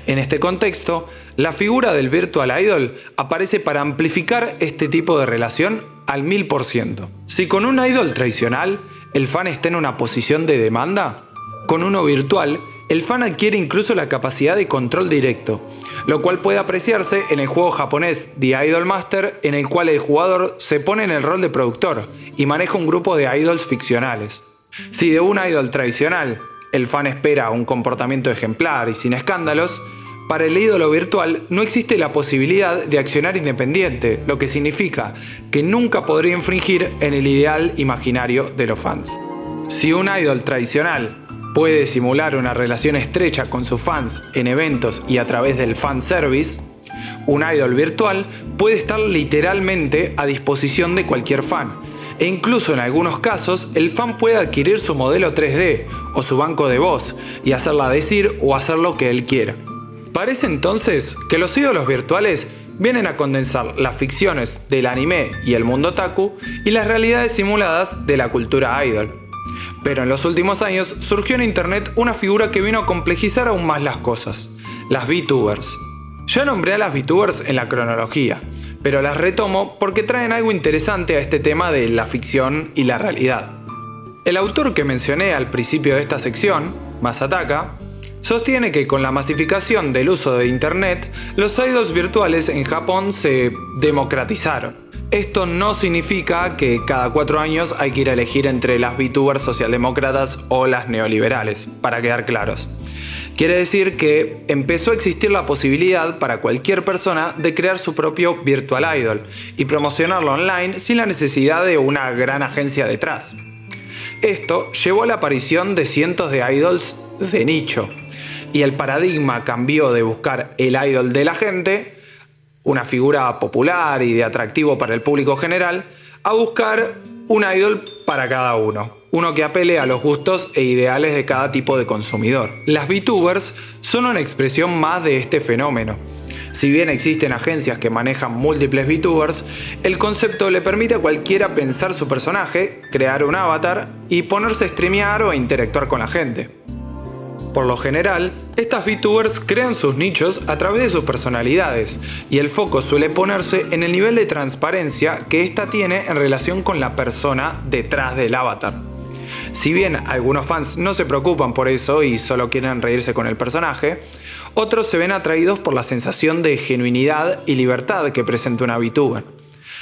En este contexto, la figura del Virtual Idol aparece para amplificar este tipo de relación al 1000%. Si con un idol tradicional el fan está en una posición de demanda, con uno virtual el fan adquiere incluso la capacidad de control directo, lo cual puede apreciarse en el juego japonés The Idol Master, en el cual el jugador se pone en el rol de productor y maneja un grupo de idols ficcionales. Si de un idol tradicional el fan espera un comportamiento ejemplar y sin escándalos, para el ídolo virtual no existe la posibilidad de accionar independiente, lo que significa que nunca podría infringir en el ideal imaginario de los fans. Si un idol tradicional puede simular una relación estrecha con sus fans en eventos y a través del fanservice, un idol virtual puede estar literalmente a disposición de cualquier fan, e incluso en algunos casos el fan puede adquirir su modelo 3D o su banco de voz y hacerla decir o hacer lo que él quiera. Parece entonces que los ídolos virtuales vienen a condensar las ficciones del anime y el mundo otaku y las realidades simuladas de la cultura idol. Pero en los últimos años surgió en internet una figura que vino a complejizar aún más las cosas: las VTubers. Ya nombré a las VTubers en la cronología, pero las retomo porque traen algo interesante a este tema de la ficción y la realidad. El autor que mencioné al principio de esta sección, Masataka, sostiene que con la masificación del uso de internet, los idols virtuales en Japón se democratizaron. Esto no significa que cada 4 años hay que ir a elegir entre las VTubers socialdemócratas o las neoliberales, para quedar claros. Quiere decir que empezó a existir la posibilidad para cualquier persona de crear su propio virtual idol y promocionarlo online sin la necesidad de una gran agencia detrás. Esto llevó a la aparición de cientos de idols de nicho, y el paradigma cambió de buscar el idol de la gente, una figura popular y de atractivo para el público general, a buscar un idol para cada uno que apele a los gustos e ideales de cada tipo de consumidor. Las VTubers son una expresión más de este fenómeno. Si bien existen agencias que manejan múltiples VTubers, el concepto le permite a cualquiera pensar su personaje, crear un avatar y ponerse a streamear o a interactuar con la gente. Por lo general, estas VTubers crean sus nichos a través de sus personalidades, y el foco suele ponerse en el nivel de transparencia que ésta tiene en relación con la persona detrás del avatar. Si bien algunos fans no se preocupan por eso y solo quieren reírse con el personaje, otros se ven atraídos por la sensación de genuinidad y libertad que presenta una VTuber,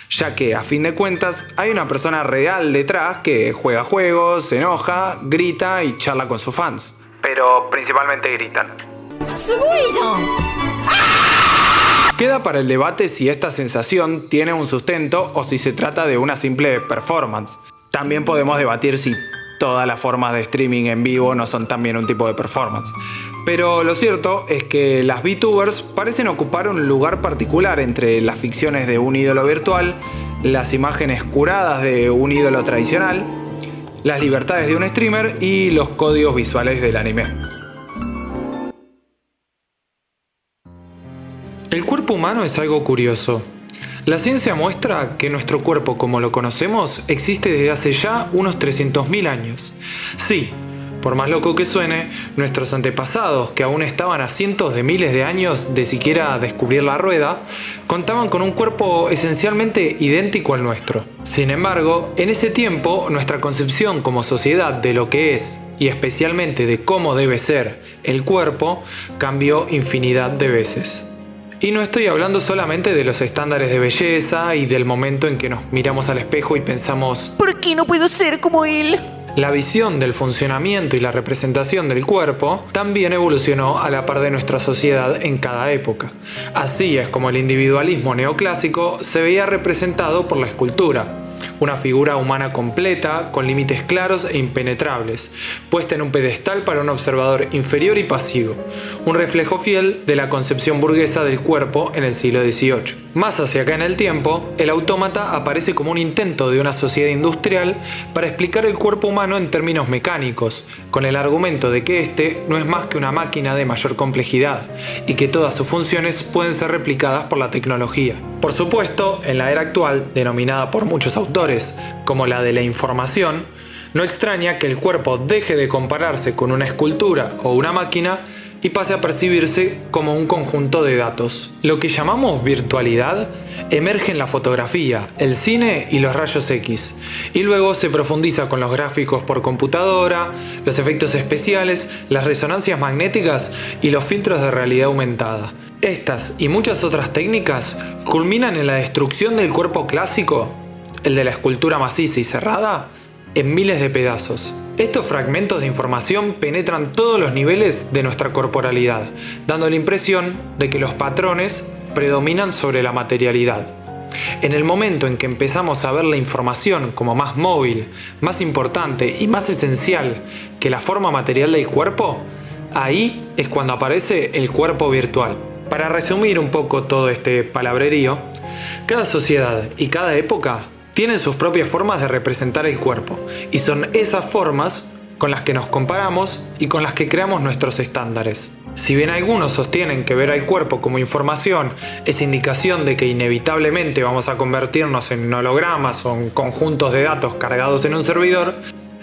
ya que a fin de cuentas hay una persona real detrás que juega juegos, se enoja, grita y charla con sus fans. Pero principalmente gritan. Queda para el debate si esta sensación tiene un sustento o si se trata de una simple performance. También podemos debatir si todas las formas de streaming en vivo no son también un tipo de performance. Pero lo cierto es que las VTubers parecen ocupar un lugar particular entre las ficciones de un ídolo virtual, las imágenes curadas de un ídolo tradicional, las libertades de un streamer y los códigos visuales del anime. El cuerpo humano es algo curioso. La ciencia muestra que nuestro cuerpo como lo conocemos existe desde hace ya unos 300.000 años. Sí, por más loco que suene, nuestros antepasados, que aún estaban a cientos de miles de años de siquiera descubrir la rueda, contaban con un cuerpo esencialmente idéntico al nuestro. Sin embargo, en ese tiempo, nuestra concepción como sociedad de lo que es, y especialmente de cómo debe ser el cuerpo, cambió infinidad de veces. Y no estoy hablando solamente de los estándares de belleza y del momento en que nos miramos al espejo y pensamos ¿por qué no puedo ser como él? La visión del funcionamiento y la representación del cuerpo también evolucionó a la par de nuestra sociedad en cada época. Así es como el individualismo neoclásico se veía representado por la escultura. Una figura humana completa, con límites claros e impenetrables, puesta en un pedestal para un observador inferior y pasivo, un reflejo fiel de la concepción burguesa del cuerpo en el siglo XVIII. Más hacia acá en el tiempo, el autómata aparece como un intento de una sociedad industrial para explicar el cuerpo humano en términos mecánicos, con el argumento de que este no es más que una máquina de mayor complejidad y que todas sus funciones pueden ser replicadas por la tecnología. Por supuesto, en la era actual, denominada por muchos autores como la de la información, No extraña que el cuerpo deje de compararse con una escultura o una máquina y pase a percibirse como un conjunto de datos. Lo que llamamos virtualidad emerge en la fotografía, el cine y los rayos X, y luego se profundiza con los gráficos por computadora, los efectos especiales, las resonancias magnéticas y los filtros de realidad aumentada. Estas y muchas otras técnicas culminan en la destrucción del cuerpo clásico, el de la escultura maciza y cerrada, en miles de pedazos. Estos fragmentos de información penetran todos los niveles de nuestra corporalidad, dando la impresión de que los patrones predominan sobre la materialidad. En el momento en que empezamos a ver la información como más móvil, más importante y más esencial que la forma material del cuerpo, ahí es cuando aparece el cuerpo virtual. Para resumir un poco todo este palabrerío, cada sociedad y cada época tienen sus propias formas de representar el cuerpo, y son esas formas con las que nos comparamos y con las que creamos nuestros estándares. Si bien algunos sostienen que ver al cuerpo como información es indicación de que inevitablemente vamos a convertirnos en hologramas o en conjuntos de datos cargados en un servidor,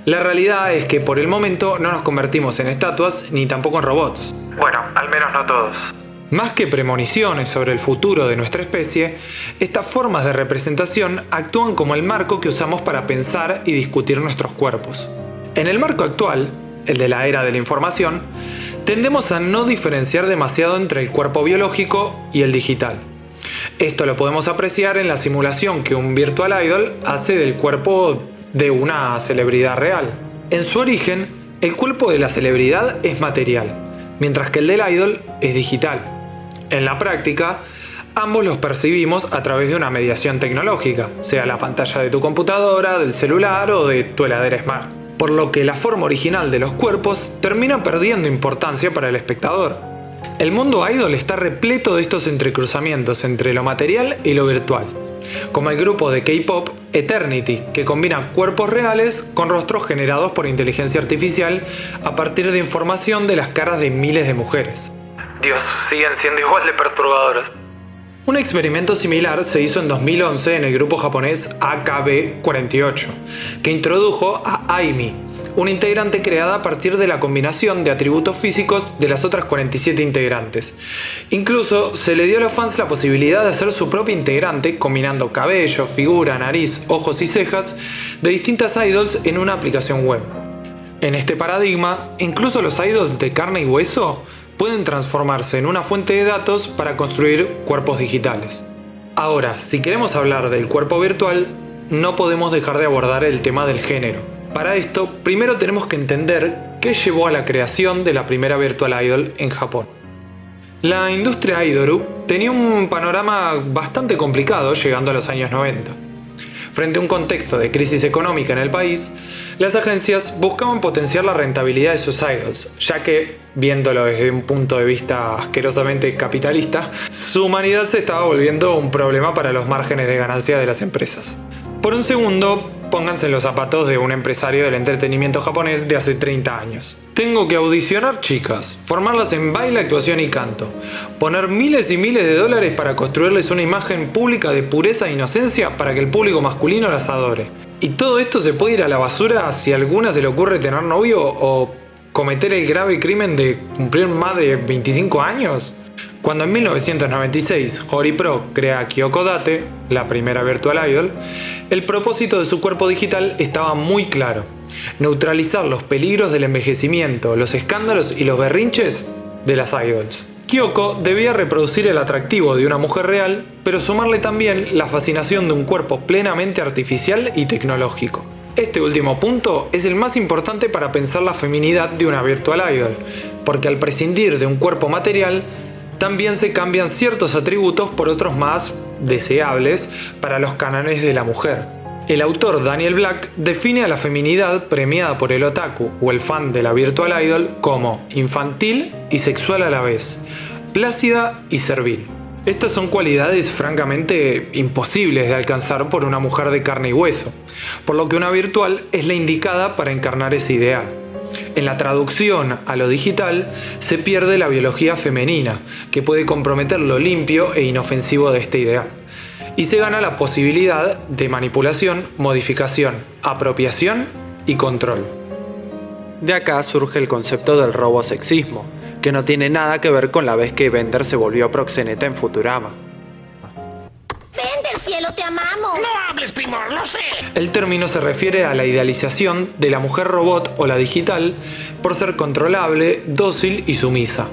la realidad es que por el momento no nos convertimos en estatuas ni tampoco en robots. Bueno, al menos no todos. Más que premoniciones sobre el futuro de nuestra especie, estas formas de representación actúan como el marco que usamos para pensar y discutir nuestros cuerpos. En el marco actual, el de la era de la información, tendemos a no diferenciar demasiado entre el cuerpo biológico y el digital. Esto lo podemos apreciar en la simulación que un virtual idol hace del cuerpo de una celebridad real. En su origen, el cuerpo de la celebridad es material, mientras que el del idol es digital. En la práctica, ambos los percibimos a través de una mediación tecnológica, sea la pantalla de tu computadora, del celular o de tu heladera Smart. Por lo que la forma original de los cuerpos termina perdiendo importancia para el espectador. El mundo idol está repleto de estos entrecruzamientos entre lo material y lo virtual, como el grupo de K-pop Eternity, que combina cuerpos reales con rostros generados por inteligencia artificial a partir de información de las caras de miles de mujeres. Dios, siguen siendo igual de perturbadoras. Un experimento similar se hizo en 2011 en el grupo japonés AKB48, que introdujo a Aimi, una integrante creada a partir de la combinación de atributos físicos de las otras 47 integrantes. Incluso se le dio a los fans la posibilidad de hacer su propia integrante combinando cabello, figura, nariz, ojos y cejas de distintas idols en una aplicación web. En este paradigma, incluso los idols de carne y hueso pueden transformarse en una fuente de datos para construir cuerpos digitales. Ahora, si queremos hablar del cuerpo virtual, no podemos dejar de abordar el tema del género. Para esto, primero tenemos que entender qué llevó a la creación de la primera virtual idol en Japón. La industria idoru tenía un panorama bastante complicado llegando a los años 90. Frente a un contexto de crisis económica en el país, las agencias buscaban potenciar la rentabilidad de sus idols, ya que, viéndolo desde un punto de vista asquerosamente capitalista, su humanidad se estaba volviendo un problema para los márgenes de ganancia de las empresas. Por un segundo, pónganse en los zapatos de un empresario del entretenimiento japonés de hace 30 años. Tengo que audicionar chicas, formarlas en baile, actuación y canto, poner miles y miles de dólares para construirles una imagen pública de pureza e inocencia para que el público masculino las adore. Y todo esto se puede ir a la basura si a alguna se le ocurre tener novio o cometer el grave crimen de cumplir más de 25 años. Cuando en 1996 HoriPro crea Kyoko Date, la primera virtual idol, el propósito de su cuerpo digital estaba muy claro: neutralizar los peligros del envejecimiento, los escándalos y los berrinches de las idols. Kyoko debía reproducir el atractivo de una mujer real, pero sumarle también la fascinación de un cuerpo plenamente artificial y tecnológico. Este último punto es el más importante para pensar la feminidad de una virtual idol, porque al prescindir de un cuerpo material, también se cambian ciertos atributos por otros más deseables para los cánones de la mujer. El autor Daniel Black define a la feminidad premiada por el otaku o el fan de la virtual idol como infantil y sexual a la vez, plácida y servil. Estas son cualidades francamente imposibles de alcanzar por una mujer de carne y hueso, por lo que una virtual es la indicada para encarnar ese ideal. En la traducción a lo digital se pierde la biología femenina, que puede comprometer lo limpio e inofensivo de este ideal, y se gana la posibilidad de manipulación, modificación, apropiación y control. De acá surge el concepto del robosexismo, que no tiene nada que ver con la vez que Bender se volvió proxeneta en Futurama. Bender, cielo, te amamos. No hables, primor, lo sé. El término se refiere a la idealización de la mujer robot o la digital por ser controlable, dócil y sumisa.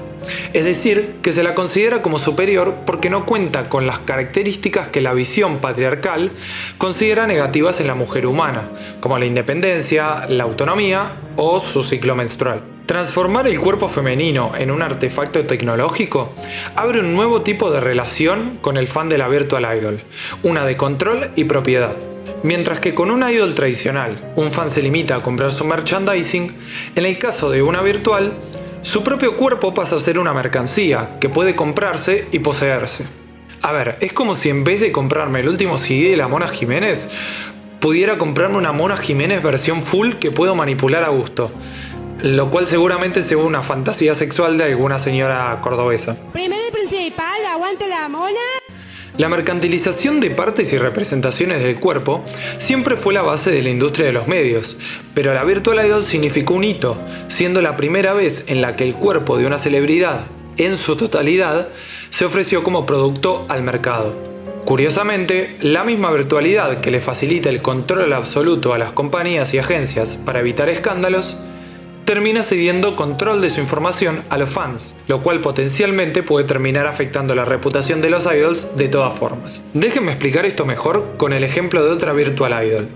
Es decir, que se la considera como superior porque no cuenta con las características que la visión patriarcal considera negativas en la mujer humana, como la independencia, la autonomía o su ciclo menstrual. Transformar el cuerpo femenino en un artefacto tecnológico abre un nuevo tipo de relación con el fan de la Virtual Idol, una de control y propiedad. Mientras que con una idol tradicional, un fan se limita a comprar su merchandising, en el caso de una virtual, su propio cuerpo pasa a ser una mercancía que puede comprarse y poseerse. A ver, es como si en vez de comprarme el último CD de la Mona Jiménez, pudiera comprarme una Mona Jiménez versión full que puedo manipular a gusto. Lo cual seguramente sea una fantasía sexual de alguna señora cordobesa. Primero y principal, aguante la mona. La mercantilización de partes y representaciones del cuerpo siempre fue la base de la industria de los medios, pero la Virtual Idol significó un hito, siendo la primera vez en la que el cuerpo de una celebridad, en su totalidad, se ofreció como producto al mercado. Curiosamente, la misma virtualidad que le facilita el control absoluto a las compañías y agencias para evitar escándalos, termina cediendo control de su información a los fans, lo cual potencialmente puede terminar afectando la reputación de los idols de todas formas. Déjenme explicar esto mejor con el ejemplo de otra Virtual Idol.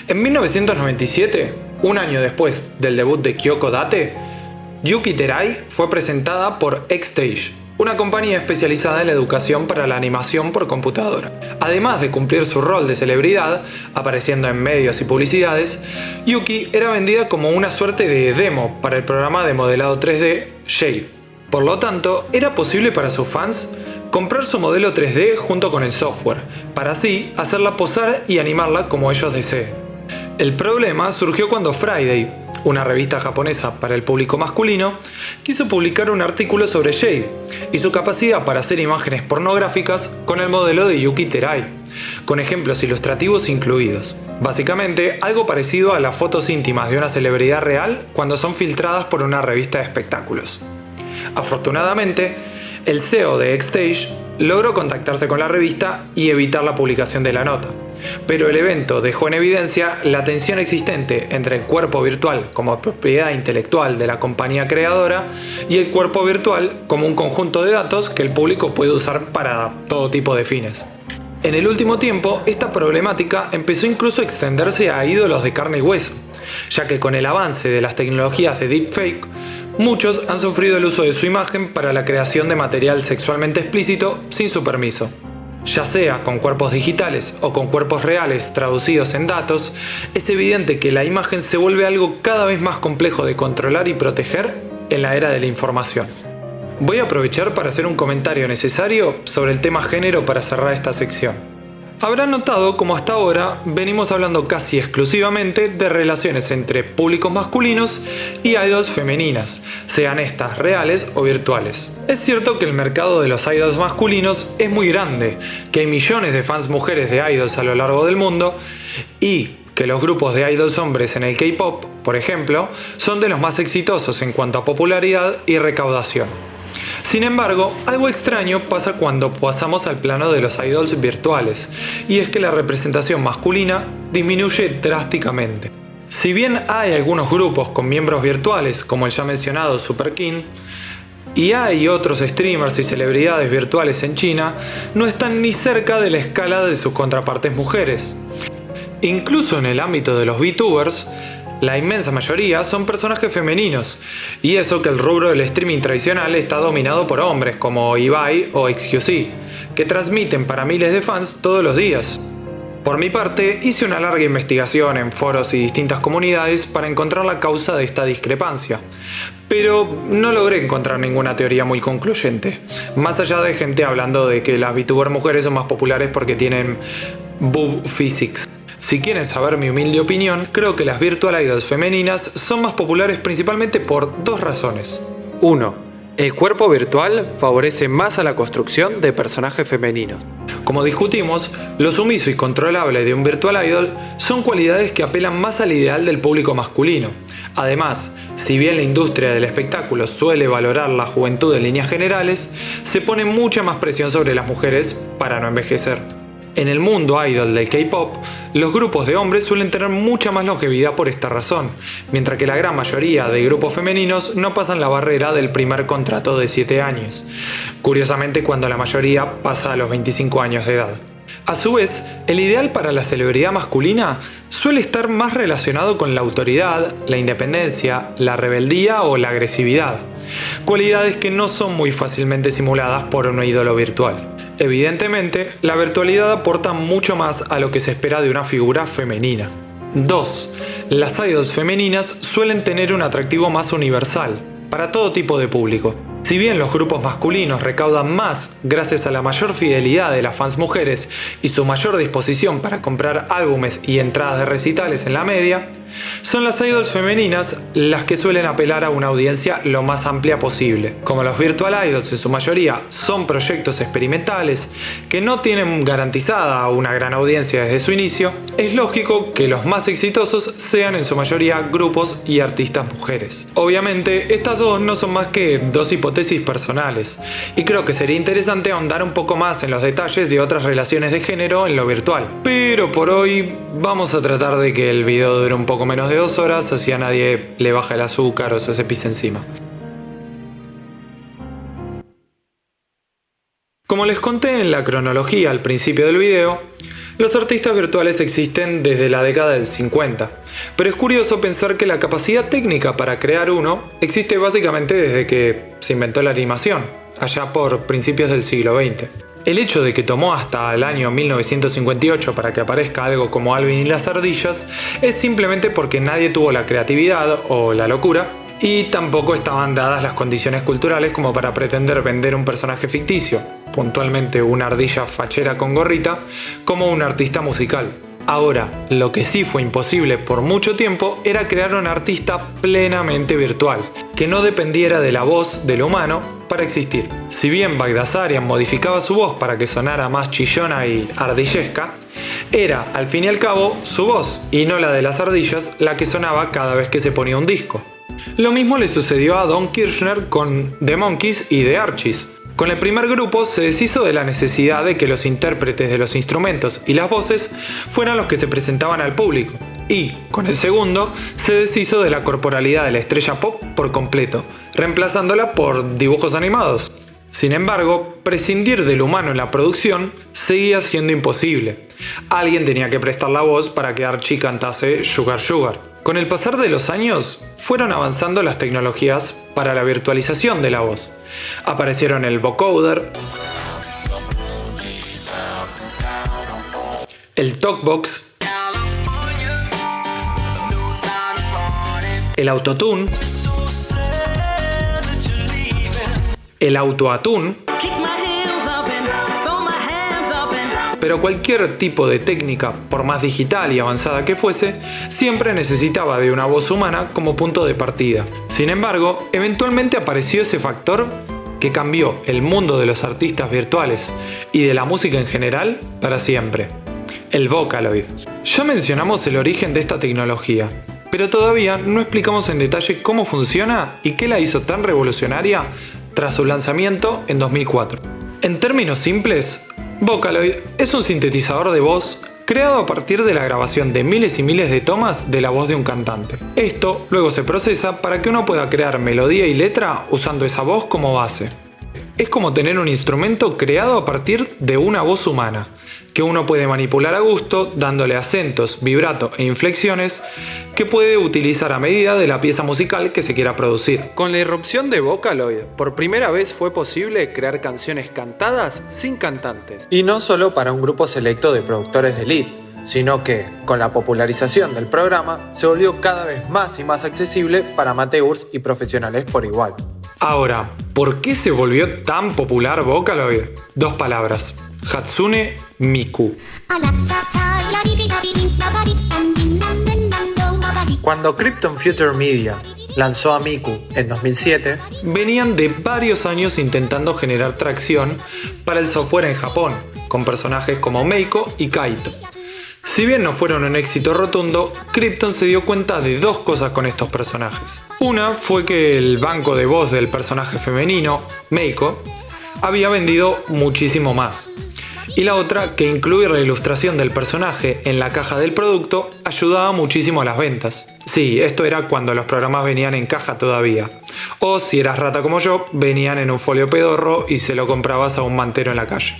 En 1997, un año después del debut de Kyoko Date, Yuki Terai fue presentada por Xstage, una compañía especializada en la educación para la animación por computadora. Además de cumplir su rol de celebridad, apareciendo en medios y publicidades, Yuki era vendida como una suerte de demo para el programa de modelado 3D Shade. Por lo tanto, era posible para sus fans comprar su modelo 3D junto con el software, para así hacerla posar y animarla como ellos deseen. El problema surgió cuando Friday, una revista japonesa para el público masculino, quiso publicar un artículo sobre Shade y su capacidad para hacer imágenes pornográficas con el modelo de Yuki Terai, con ejemplos ilustrativos incluidos. Básicamente, algo parecido a las fotos íntimas de una celebridad real cuando son filtradas por una revista de espectáculos. Afortunadamente, el CEO de Xstage logró contactarse con la revista y evitar la publicación de la nota. Pero el evento dejó en evidencia la tensión existente entre el cuerpo virtual como propiedad intelectual de la compañía creadora y el cuerpo virtual como un conjunto de datos que el público puede usar para todo tipo de fines. En el último tiempo, esta problemática empezó incluso a extenderse a ídolos de carne y hueso, ya que con el avance de las tecnologías de deepfake, muchos han sufrido el uso de su imagen para la creación de material sexualmente explícito sin su permiso. Ya sea con cuerpos digitales o con cuerpos reales traducidos en datos, es evidente que la imagen se vuelve algo cada vez más complejo de controlar y proteger en la era de la información. Voy a aprovechar para hacer un comentario necesario sobre el tema género para cerrar esta sección. Habrán notado como hasta ahora venimos hablando casi exclusivamente de relaciones entre públicos masculinos y idols femeninas, sean estas reales o virtuales. Es cierto que el mercado de los idols masculinos es muy grande, que hay millones de fans mujeres de idols a lo largo del mundo y que los grupos de idols hombres en el K-pop, por ejemplo, son de los más exitosos en cuanto a popularidad y recaudación. Sin embargo, algo extraño pasa cuando pasamos al plano de los idols virtuales, y es que la representación masculina disminuye drásticamente. Si bien hay algunos grupos con miembros virtuales, como el ya mencionado Super King, y hay otros streamers y celebridades virtuales en China, no están ni cerca de la escala de sus contrapartes mujeres. Incluso en el ámbito de los VTubers, la inmensa mayoría son personajes femeninos, y eso que el rubro del streaming tradicional está dominado por hombres como Ibai o XQC, que transmiten para miles de fans todos los días. Por mi parte, hice una larga investigación en foros y distintas comunidades para encontrar la causa de esta discrepancia, pero no logré encontrar ninguna teoría muy concluyente, más allá de gente hablando de que las VTuber mujeres son más populares porque tienen boob physics. Si quieren saber mi humilde opinión, creo que las Virtual Idols femeninas son más populares principalmente por dos razones. 1. El cuerpo virtual favorece más a la construcción de personajes femeninos. Como discutimos, lo sumiso y controlable de un virtual idol son cualidades que apelan más al ideal del público masculino. Además, si bien la industria del espectáculo suele valorar la juventud en líneas generales, se pone mucha más presión sobre las mujeres para no envejecer. En el mundo idol del K-pop, los grupos de hombres suelen tener mucha más longevidad por esta razón, mientras que la gran mayoría de grupos femeninos no pasan la barrera del primer contrato de 7 años. Curiosamente, cuando la mayoría pasa a los 25 años de edad. A su vez, el ideal para la celebridad masculina suele estar más relacionado con la autoridad, la independencia, la rebeldía o la agresividad, cualidades que no son muy fácilmente simuladas por un ídolo virtual. Evidentemente, la virtualidad aporta mucho más a lo que se espera de una figura femenina. 2. Las idols femeninas suelen tener un atractivo más universal, para todo tipo de público. Si bien los grupos masculinos recaudan más gracias a la mayor fidelidad de las fans mujeres y su mayor disposición para comprar álbumes y entradas de recitales en la media, son las idols femeninas las que suelen apelar a una audiencia lo más amplia posible. Como los virtual idols en su mayoría son proyectos experimentales que no tienen garantizada una gran audiencia desde su inicio, es lógico que los más exitosos sean en su mayoría grupos y artistas mujeres. Obviamente, estas dos no son más que dos hipótesis personales, y creo que sería interesante ahondar un poco más en los detalles de otras relaciones de género en lo virtual. Pero por hoy vamos a tratar de que el video dure un poco menos de 2 horas, así a nadie le baja el azúcar o se pisa encima. Como les conté en la cronología al principio del video, los artistas virtuales existen desde la década del 50, pero es curioso pensar que la capacidad técnica para crear uno existe básicamente desde que se inventó la animación, allá por principios del siglo XX. El hecho de que tomó hasta el año 1958 para que aparezca algo como Alvin y las ardillas es simplemente porque nadie tuvo la creatividad o la locura, y tampoco estaban dadas las condiciones culturales como para pretender vender un personaje ficticio, puntualmente una ardilla fachera con gorrita, como un artista musical. Ahora, lo que sí fue imposible por mucho tiempo era crear un artista plenamente virtual, que no dependiera de la voz del humano para existir. Si bien Bagdasarian modificaba su voz para que sonara más chillona y ardillesca, era, al fin y al cabo, su voz, y no la de las ardillas, la que sonaba cada vez que se ponía un disco. Lo mismo le sucedió a Don Kirshner con The Monkees y The Archies. Con el primer grupo se deshizo de la necesidad de que los intérpretes de los instrumentos y las voces fueran los que se presentaban al público. Y, con el segundo, se deshizo de la corporalidad de la estrella pop por completo, reemplazándola por dibujos animados. Sin embargo, prescindir del humano en la producción seguía siendo imposible. Alguien tenía que prestar la voz para que Archie cantase Sugar Sugar. Con el pasar de los años, fueron avanzando las tecnologías para la virtualización de la voz. Aparecieron el vocoder, el talkbox, el autotune, el autoatune. Pero cualquier tipo de técnica, por más digital y avanzada que fuese, siempre necesitaba de una voz humana como punto de partida. Sin embargo, eventualmente apareció ese factor que cambió el mundo de los artistas virtuales y de la música en general para siempre: el Vocaloid. Ya mencionamos el origen de esta tecnología, pero todavía no explicamos en detalle cómo funciona y qué la hizo tan revolucionaria tras su lanzamiento en 2004. En términos simples, Vocaloid es un sintetizador de voz creado a partir de la grabación de miles y miles de tomas de la voz de un cantante. Esto luego se procesa para que uno pueda crear melodía y letra usando esa voz como base. Es como tener un instrumento creado a partir de una voz humana, que uno puede manipular a gusto, dándole acentos, vibrato e inflexiones que puede utilizar a medida de la pieza musical que se quiera producir. Con la irrupción de Vocaloid, por primera vez fue posible crear canciones cantadas sin cantantes. Y no solo para un grupo selecto de productores de elite, sino que, con la popularización del programa, se volvió cada vez más y más accesible para amateurs y profesionales por igual. Ahora, ¿por qué se volvió tan popular Vocaloid? 2 palabras: Hatsune Miku. Cuando Krypton Future Media lanzó a Miku en 2007, venían de varios años intentando generar tracción para el software en Japón, con personajes como Meiko y Kaito. Si bien no fueron un éxito rotundo, Krypton se dio cuenta de dos cosas con estos personajes. Una fue que el banco de voz del personaje femenino, Meiko, había vendido muchísimo más. Y la otra, que incluir la ilustración del personaje en la caja del producto ayudaba muchísimo a las ventas. Sí, esto era cuando los programas venían en caja todavía. O si eras rata como yo, venían en un folio pedorro y se lo comprabas a un mantero en la calle.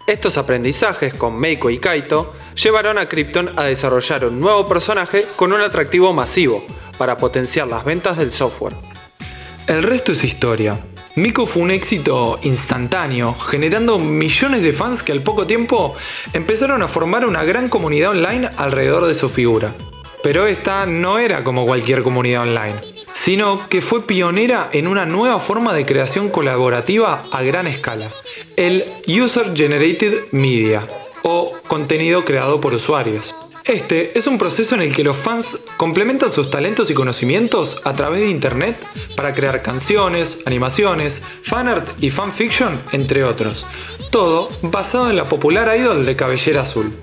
Estos aprendizajes con Meiko y Kaito llevaron a Krypton a desarrollar un nuevo personaje con un atractivo masivo para potenciar las ventas del software. El resto es historia. Miku fue un éxito instantáneo, generando millones de fans que al poco tiempo empezaron a formar una gran comunidad online alrededor de su figura. Pero esta no era como cualquier comunidad online, sino que fue pionera en una nueva forma de creación colaborativa a gran escala, el User Generated Media, o contenido creado por usuarios. Este es un proceso en el que los fans complementan sus talentos y conocimientos a través de internet para crear canciones, animaciones, fanart y fanfiction, entre otros. Todo basado en la popular idol de cabellera azul.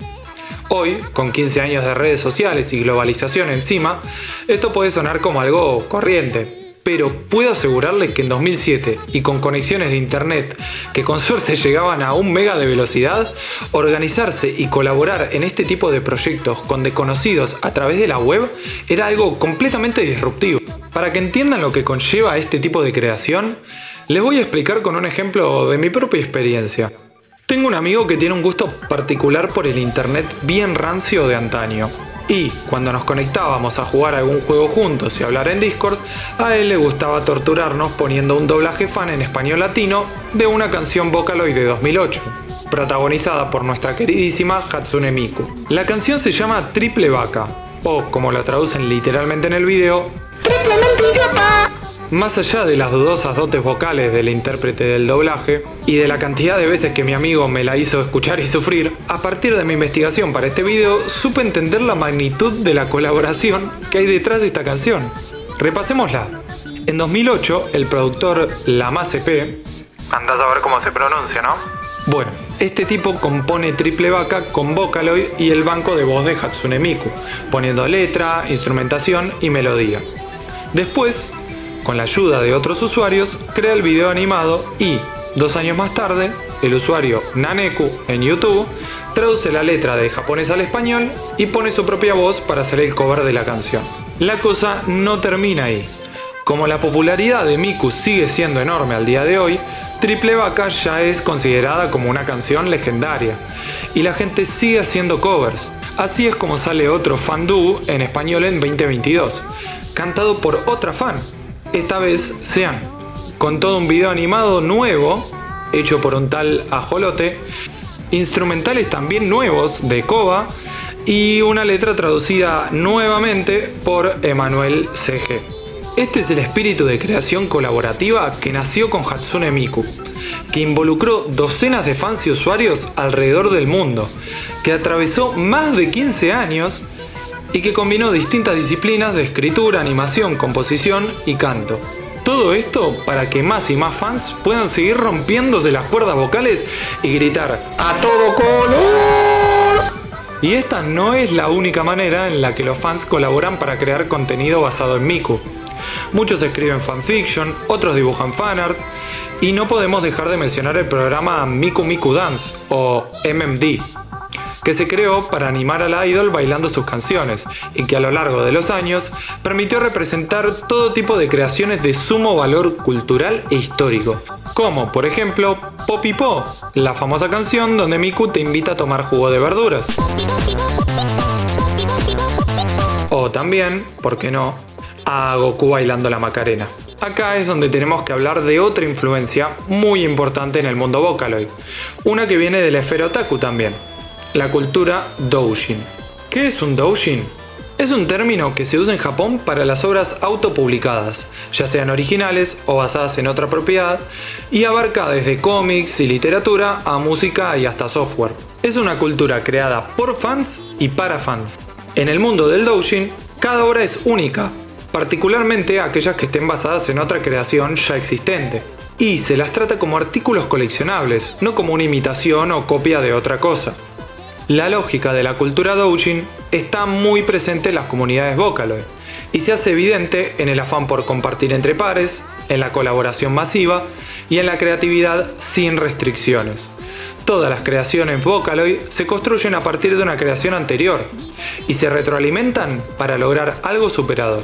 Hoy, con 15 años de redes sociales y globalización encima, esto puede sonar como algo corriente. Pero puedo asegurarles que en 2007, y con conexiones de internet que con suerte llegaban a 1 mega de velocidad, organizarse y colaborar en este tipo de proyectos con desconocidos a través de la web era algo completamente disruptivo. Para que entiendan lo que conlleva este tipo de creación, les voy a explicar con un ejemplo de mi propia experiencia. Tengo un amigo que tiene un gusto particular por el internet bien rancio de antaño. Y cuando nos conectábamos a jugar algún juego juntos y hablar en Discord, a él le gustaba torturarnos poniendo un doblaje fan en español latino de una canción Vocaloid de 2008, protagonizada por nuestra queridísima Hatsune Miku. La canción se llama Triple Vaca, o como la traducen literalmente en el video, ¡Triplemente idiota! Más allá de las dudosas dotes vocales del intérprete del doblaje y de la cantidad de veces que mi amigo me la hizo escuchar y sufrir, a partir de mi investigación para este video supe entender la magnitud de la colaboración que hay detrás de esta canción. Repasémosla. En 2008, el productor Lamacepe, andás a ver cómo se pronuncia, ¿no? Bueno, este tipo compone Triple Vaca con Vocaloid y el banco de voz de Hatsune Miku, poniendo letra, instrumentación y melodía. Después, con la ayuda de otros usuarios, crea el video animado y, 2 años más tarde, el usuario Naneku en YouTube traduce la letra de japonés al español y pone su propia voz para hacer el cover de la canción. La cosa no termina ahí. Como la popularidad de Miku sigue siendo enorme al día de hoy, Triple Vaca ya es considerada como una canción legendaria y la gente sigue haciendo covers. Así es como sale otro fandub en español en 2022, cantado por otra fan. Esta vez Sean, con todo un video animado nuevo, hecho por un tal Ajolote, instrumentales también nuevos de Koba y una letra traducida nuevamente por Emanuel CG. Este es el espíritu de creación colaborativa que nació con Hatsune Miku, que involucró docenas de fans y usuarios alrededor del mundo, que atravesó más de 15 años y que combinó distintas disciplinas de escritura, animación, composición y canto. Todo esto para que más y más fans puedan seguir rompiéndose las cuerdas vocales y gritar ¡a todo color! Y esta no es la única manera en la que los fans colaboran para crear contenido basado en Miku. Muchos escriben fanfiction, otros dibujan fanart, y no podemos dejar de mencionar el programa Miku Miku Dance, o MMD, que se creó para animar a la idol bailando sus canciones y que a lo largo de los años permitió representar todo tipo de creaciones de sumo valor cultural e histórico, como por ejemplo Poppy Po, la famosa canción donde Miku te invita a tomar jugo de verduras. O también, ¿por qué no?, a Goku bailando la Macarena. Acá es donde tenemos que hablar de otra influencia muy importante en el mundo Vocaloid, una que viene de la esfera otaku también, la cultura doujin. ¿Qué es un doujin? Es un término que se usa en Japón para las obras autopublicadas, ya sean originales o basadas en otra propiedad, y abarca desde cómics y literatura a música y hasta software. Es una cultura creada por fans y para fans. En el mundo del doujin, cada obra es única, particularmente aquellas que estén basadas en otra creación ya existente. Y se las trata como artículos coleccionables, no como una imitación o copia de otra cosa. La lógica de la cultura doujin está muy presente en las comunidades Vocaloid y se hace evidente en el afán por compartir entre pares, en la colaboración masiva y en la creatividad sin restricciones. Todas las creaciones Vocaloid se construyen a partir de una creación anterior y se retroalimentan para lograr algo superador.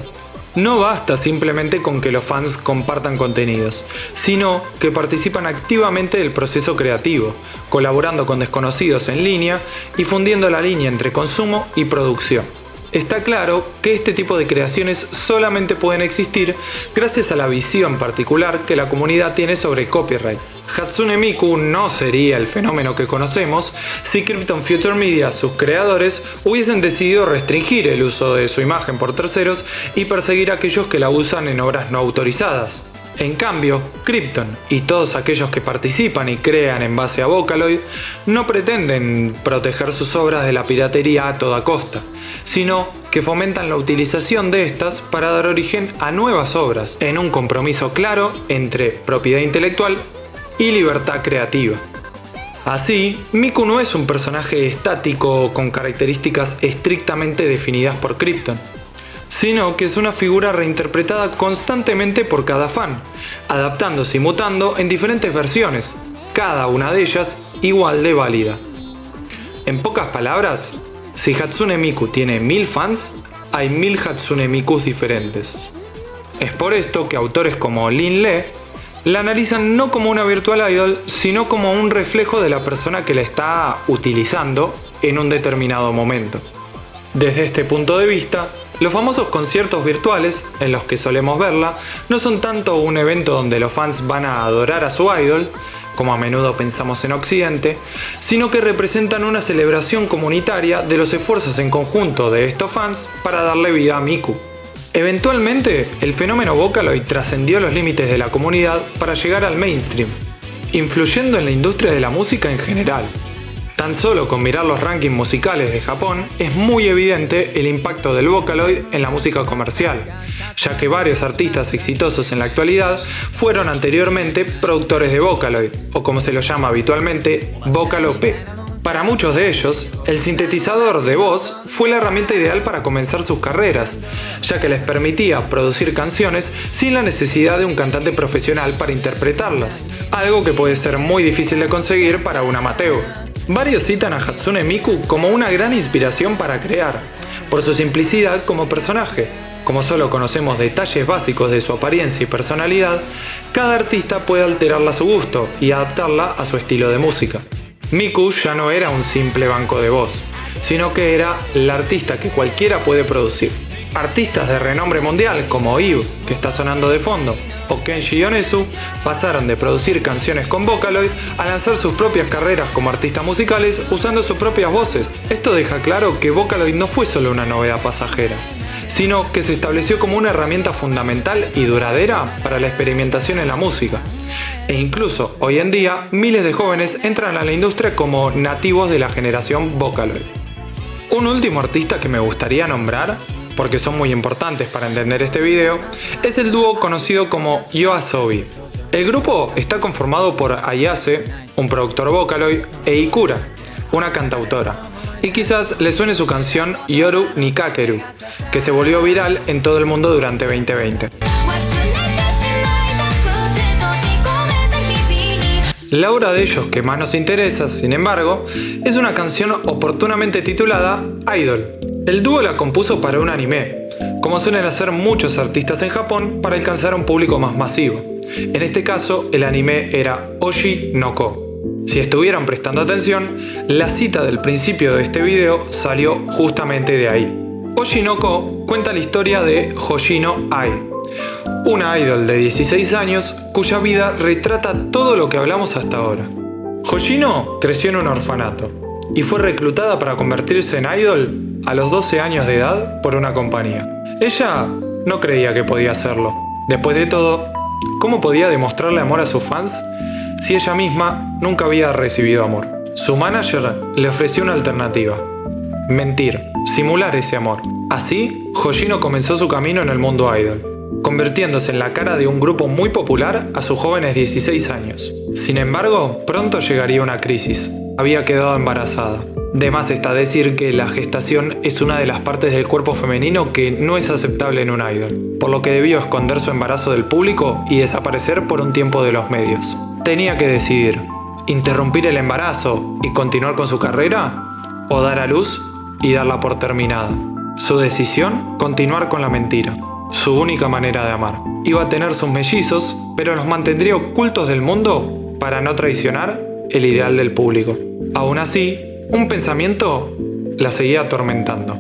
No basta simplemente con que los fans compartan contenidos, sino que participan activamente del proceso creativo, colaborando con desconocidos en línea y fundiendo la línea entre consumo y producción. Está claro que este tipo de creaciones solamente pueden existir gracias a la visión particular que la comunidad tiene sobre copyright. Hatsune Miku no sería el fenómeno que conocemos si Krypton Future Media, sus creadores, hubiesen decidido restringir el uso de su imagen por terceros y perseguir a aquellos que la usan en obras no autorizadas. En cambio, Krypton y todos aquellos que participan y crean en base a Vocaloid no pretenden proteger sus obras de la piratería a toda costa, sino que fomentan la utilización de estas para dar origen a nuevas obras, en un compromiso claro entre propiedad intelectual y libertad creativa. Así, Miku no es un personaje estático con características estrictamente definidas por Krypton, sino que es una figura reinterpretada constantemente por cada fan, adaptándose y mutando en diferentes versiones, cada una de ellas igual de válida. En pocas palabras, si Hatsune Miku tiene 1000 fans, hay 1000 Hatsune Mikus diferentes. Es por esto que autores como Lin Le la analizan no como una virtual idol, sino como un reflejo de la persona que la está utilizando en un determinado momento. Desde este punto de vista, los famosos conciertos virtuales, en los que solemos verla, no son tanto un evento donde los fans van a adorar a su idol, como a menudo pensamos en Occidente, sino que representan una celebración comunitaria de los esfuerzos en conjunto de estos fans para darle vida a Miku. Eventualmente, el fenómeno Vocaloid trascendió los límites de la comunidad para llegar al mainstream, influyendo en la industria de la música en general. Tan solo con mirar los rankings musicales de Japón es muy evidente el impacto del Vocaloid en la música comercial, ya que varios artistas exitosos en la actualidad fueron anteriormente productores de Vocaloid, o como se lo llama habitualmente, Vocalo P. Para muchos de ellos, el sintetizador de voz fue la herramienta ideal para comenzar sus carreras, ya que les permitía producir canciones sin la necesidad de un cantante profesional para interpretarlas, algo que puede ser muy difícil de conseguir para un amateur. Varios citan a Hatsune Miku como una gran inspiración para crear, por su simplicidad como personaje. Como solo conocemos detalles básicos de su apariencia y personalidad, cada artista puede alterarla a su gusto y adaptarla a su estilo de música. Miku ya no era un simple banco de voz, sino que era la artista que cualquiera puede producir. Artistas de renombre mundial como Eve, que está sonando de fondo, o Kenshi Yonezu pasaron de producir canciones con Vocaloid a lanzar sus propias carreras como artistas musicales usando sus propias voces. Esto deja claro que Vocaloid no fue solo una novedad pasajera, sino que se estableció como una herramienta fundamental y duradera para la experimentación en la música. E incluso hoy en día miles de jóvenes entran a la industria como nativos de la generación Vocaloid. Un último artista que me gustaría nombrar, porque son muy importantes para entender este video, es el dúo conocido como YOASOBI. El grupo está conformado por Ayase, un productor Vocaloid, e Ikura, una cantautora. Y quizás les suene su canción Yoru ni Kakeru, que se volvió viral en todo el mundo durante 2020. La obra de ellos que más nos interesa, sin embargo, es una canción oportunamente titulada Idol. El dúo la compuso para un anime, como suelen hacer muchos artistas en Japón para alcanzar a un público más masivo. En este caso, el anime era Oshi no Ko. Si estuvieran prestando atención, la cita del principio de este video salió justamente de ahí. Oshi no Ko cuenta la historia de Hoshino Ai, una idol de 16 años cuya vida retrata todo lo que hablamos hasta ahora. Hoshino creció en un orfanato y fue reclutada para convertirse en idol a los 12 años de edad por una compañía. Ella no creía que podía hacerlo. Después de todo, ¿cómo podía demostrarle amor a sus fans si ella misma nunca había recibido amor? Su manager le ofreció una alternativa: mentir, simular ese amor. Así, Hoshino comenzó su camino en el mundo idol, convirtiéndose en la cara de un grupo muy popular a sus jóvenes 16 años. Sin embargo, pronto llegaría una crisis. Había quedado embarazada. De más está decir que la gestación es una de las partes del cuerpo femenino que no es aceptable en un idol, por lo que debió esconder su embarazo del público y desaparecer por un tiempo de los medios. Tenía que decidir, interrumpir el embarazo y continuar con su carrera, o dar a luz y darla por terminada. Su decisión, continuar con la mentira, su única manera de amar. Iba a tener sus mellizos, pero los mantendría ocultos del mundo para no traicionar el ideal del público. Aún así, un pensamiento la seguía atormentando.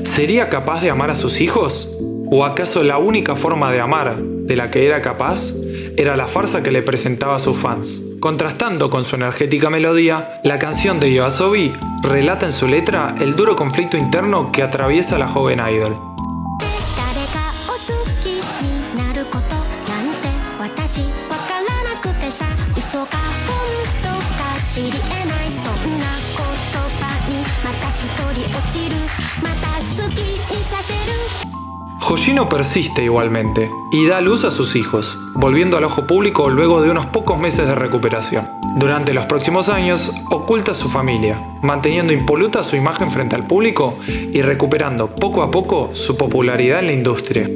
¿Sería capaz de amar a sus hijos? ¿O acaso la única forma de amar de la que era capaz era la farsa que le presentaba a sus fans? Contrastando con su energética melodía, la canción de YOASOBI relata en su letra el duro conflicto interno que atraviesa la joven idol. Hoshino persiste igualmente y da luz a sus hijos, volviendo al ojo público luego de unos pocos meses de recuperación. Durante los próximos años, oculta a su familia, manteniendo impoluta su imagen frente al público y recuperando poco a poco su popularidad en la industria.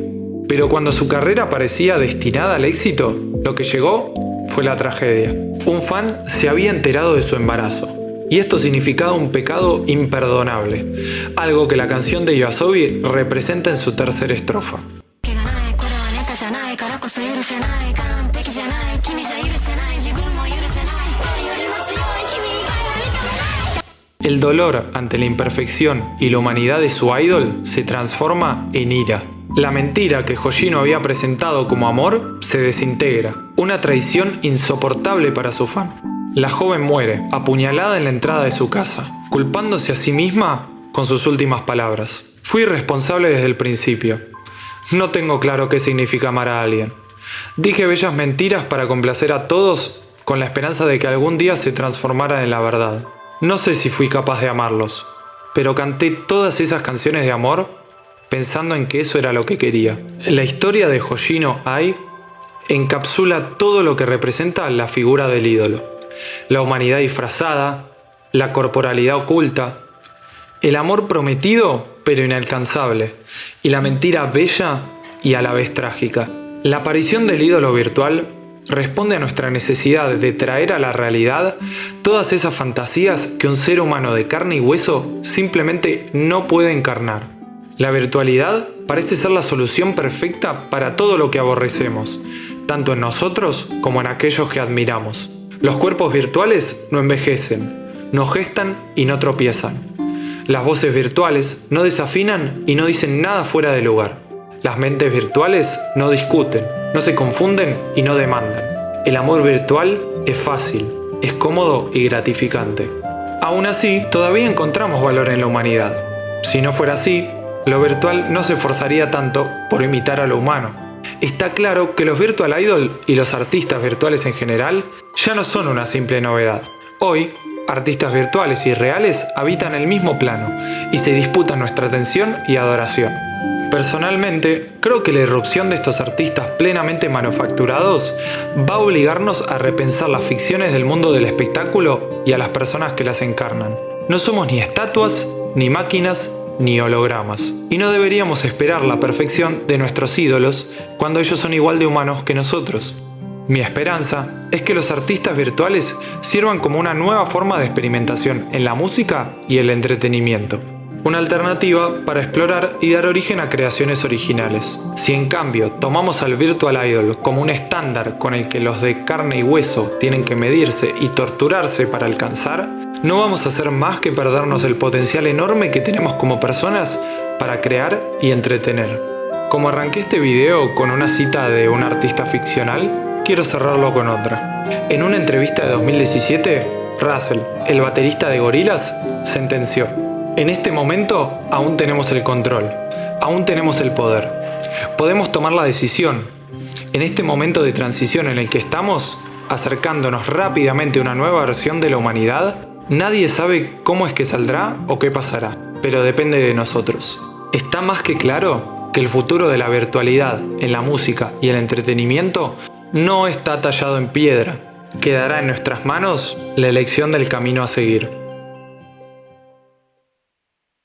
Pero cuando su carrera parecía destinada al éxito, lo que llegó fue la tragedia. Un fan se había enterado de su embarazo. Y esto significaba un pecado imperdonable, algo que la canción de YOASOBI representa en su tercera estrofa. El dolor ante la imperfección y la humanidad de su idol se transforma en ira. La mentira que Hoshino había presentado como amor se desintegra, una traición insoportable para su fan. La joven muere, apuñalada en la entrada de su casa, culpándose a sí misma con sus últimas palabras. Fui irresponsable desde el principio. No tengo claro qué significa amar a alguien. Dije bellas mentiras para complacer a todos con la esperanza de que algún día se transformaran en la verdad. No sé si fui capaz de amarlos, pero canté todas esas canciones de amor pensando en que eso era lo que quería. La historia de Hoshino Ai encapsula todo lo que representa la figura del ídolo. La humanidad disfrazada, la corporalidad oculta, el amor prometido pero inalcanzable, y la mentira bella y a la vez trágica. La aparición del ídolo virtual responde a nuestra necesidad de traer a la realidad todas esas fantasías que un ser humano de carne y hueso simplemente no puede encarnar. La virtualidad parece ser la solución perfecta para todo lo que aborrecemos, tanto en nosotros como en aquellos que admiramos. Los cuerpos virtuales no envejecen, no gestan y no tropiezan. Las voces virtuales no desafinan y no dicen nada fuera de lugar. Las mentes virtuales no discuten, no se confunden y no demandan. El amor virtual es fácil, es cómodo y gratificante. Aún así, todavía encontramos valor en la humanidad. Si no fuera así, lo virtual no se esforzaría tanto por imitar a lo humano. Está claro que los virtual idol y los artistas virtuales en general ya no son una simple novedad. Hoy, artistas virtuales y reales habitan el mismo plano y se disputan nuestra atención y adoración. Personalmente, creo que la irrupción de estos artistas plenamente manufacturados va a obligarnos a repensar las ficciones del mundo del espectáculo y a las personas que las encarnan. No somos ni estatuas, ni máquinas, ni hologramas. Y no deberíamos esperar la perfección de nuestros ídolos cuando ellos son igual de humanos que nosotros. Mi esperanza es que los artistas virtuales sirvan como una nueva forma de experimentación en la música y el entretenimiento. Una alternativa para explorar y dar origen a creaciones originales. Si en cambio tomamos al virtual idol como un estándar con el que los de carne y hueso tienen que medirse y torturarse para alcanzar, no vamos a hacer más que perdernos el potencial enorme que tenemos como personas para crear y entretener. Como arranqué este video con una cita de un artista ficcional, quiero cerrarlo con otra. En una entrevista de 2017, Russell, el baterista de Gorillaz, sentenció: en este momento aún tenemos el control, aún tenemos el poder. Podemos tomar la decisión. En este momento de transición en el que estamos, acercándonos rápidamente a una nueva versión de la humanidad, nadie sabe cómo es que saldrá o qué pasará. pero depende de nosotros. Está más que claro que el futuro de la virtualidad en la música y el entretenimiento no está tallado en piedra. Quedará en nuestras manos la elección del camino a seguir.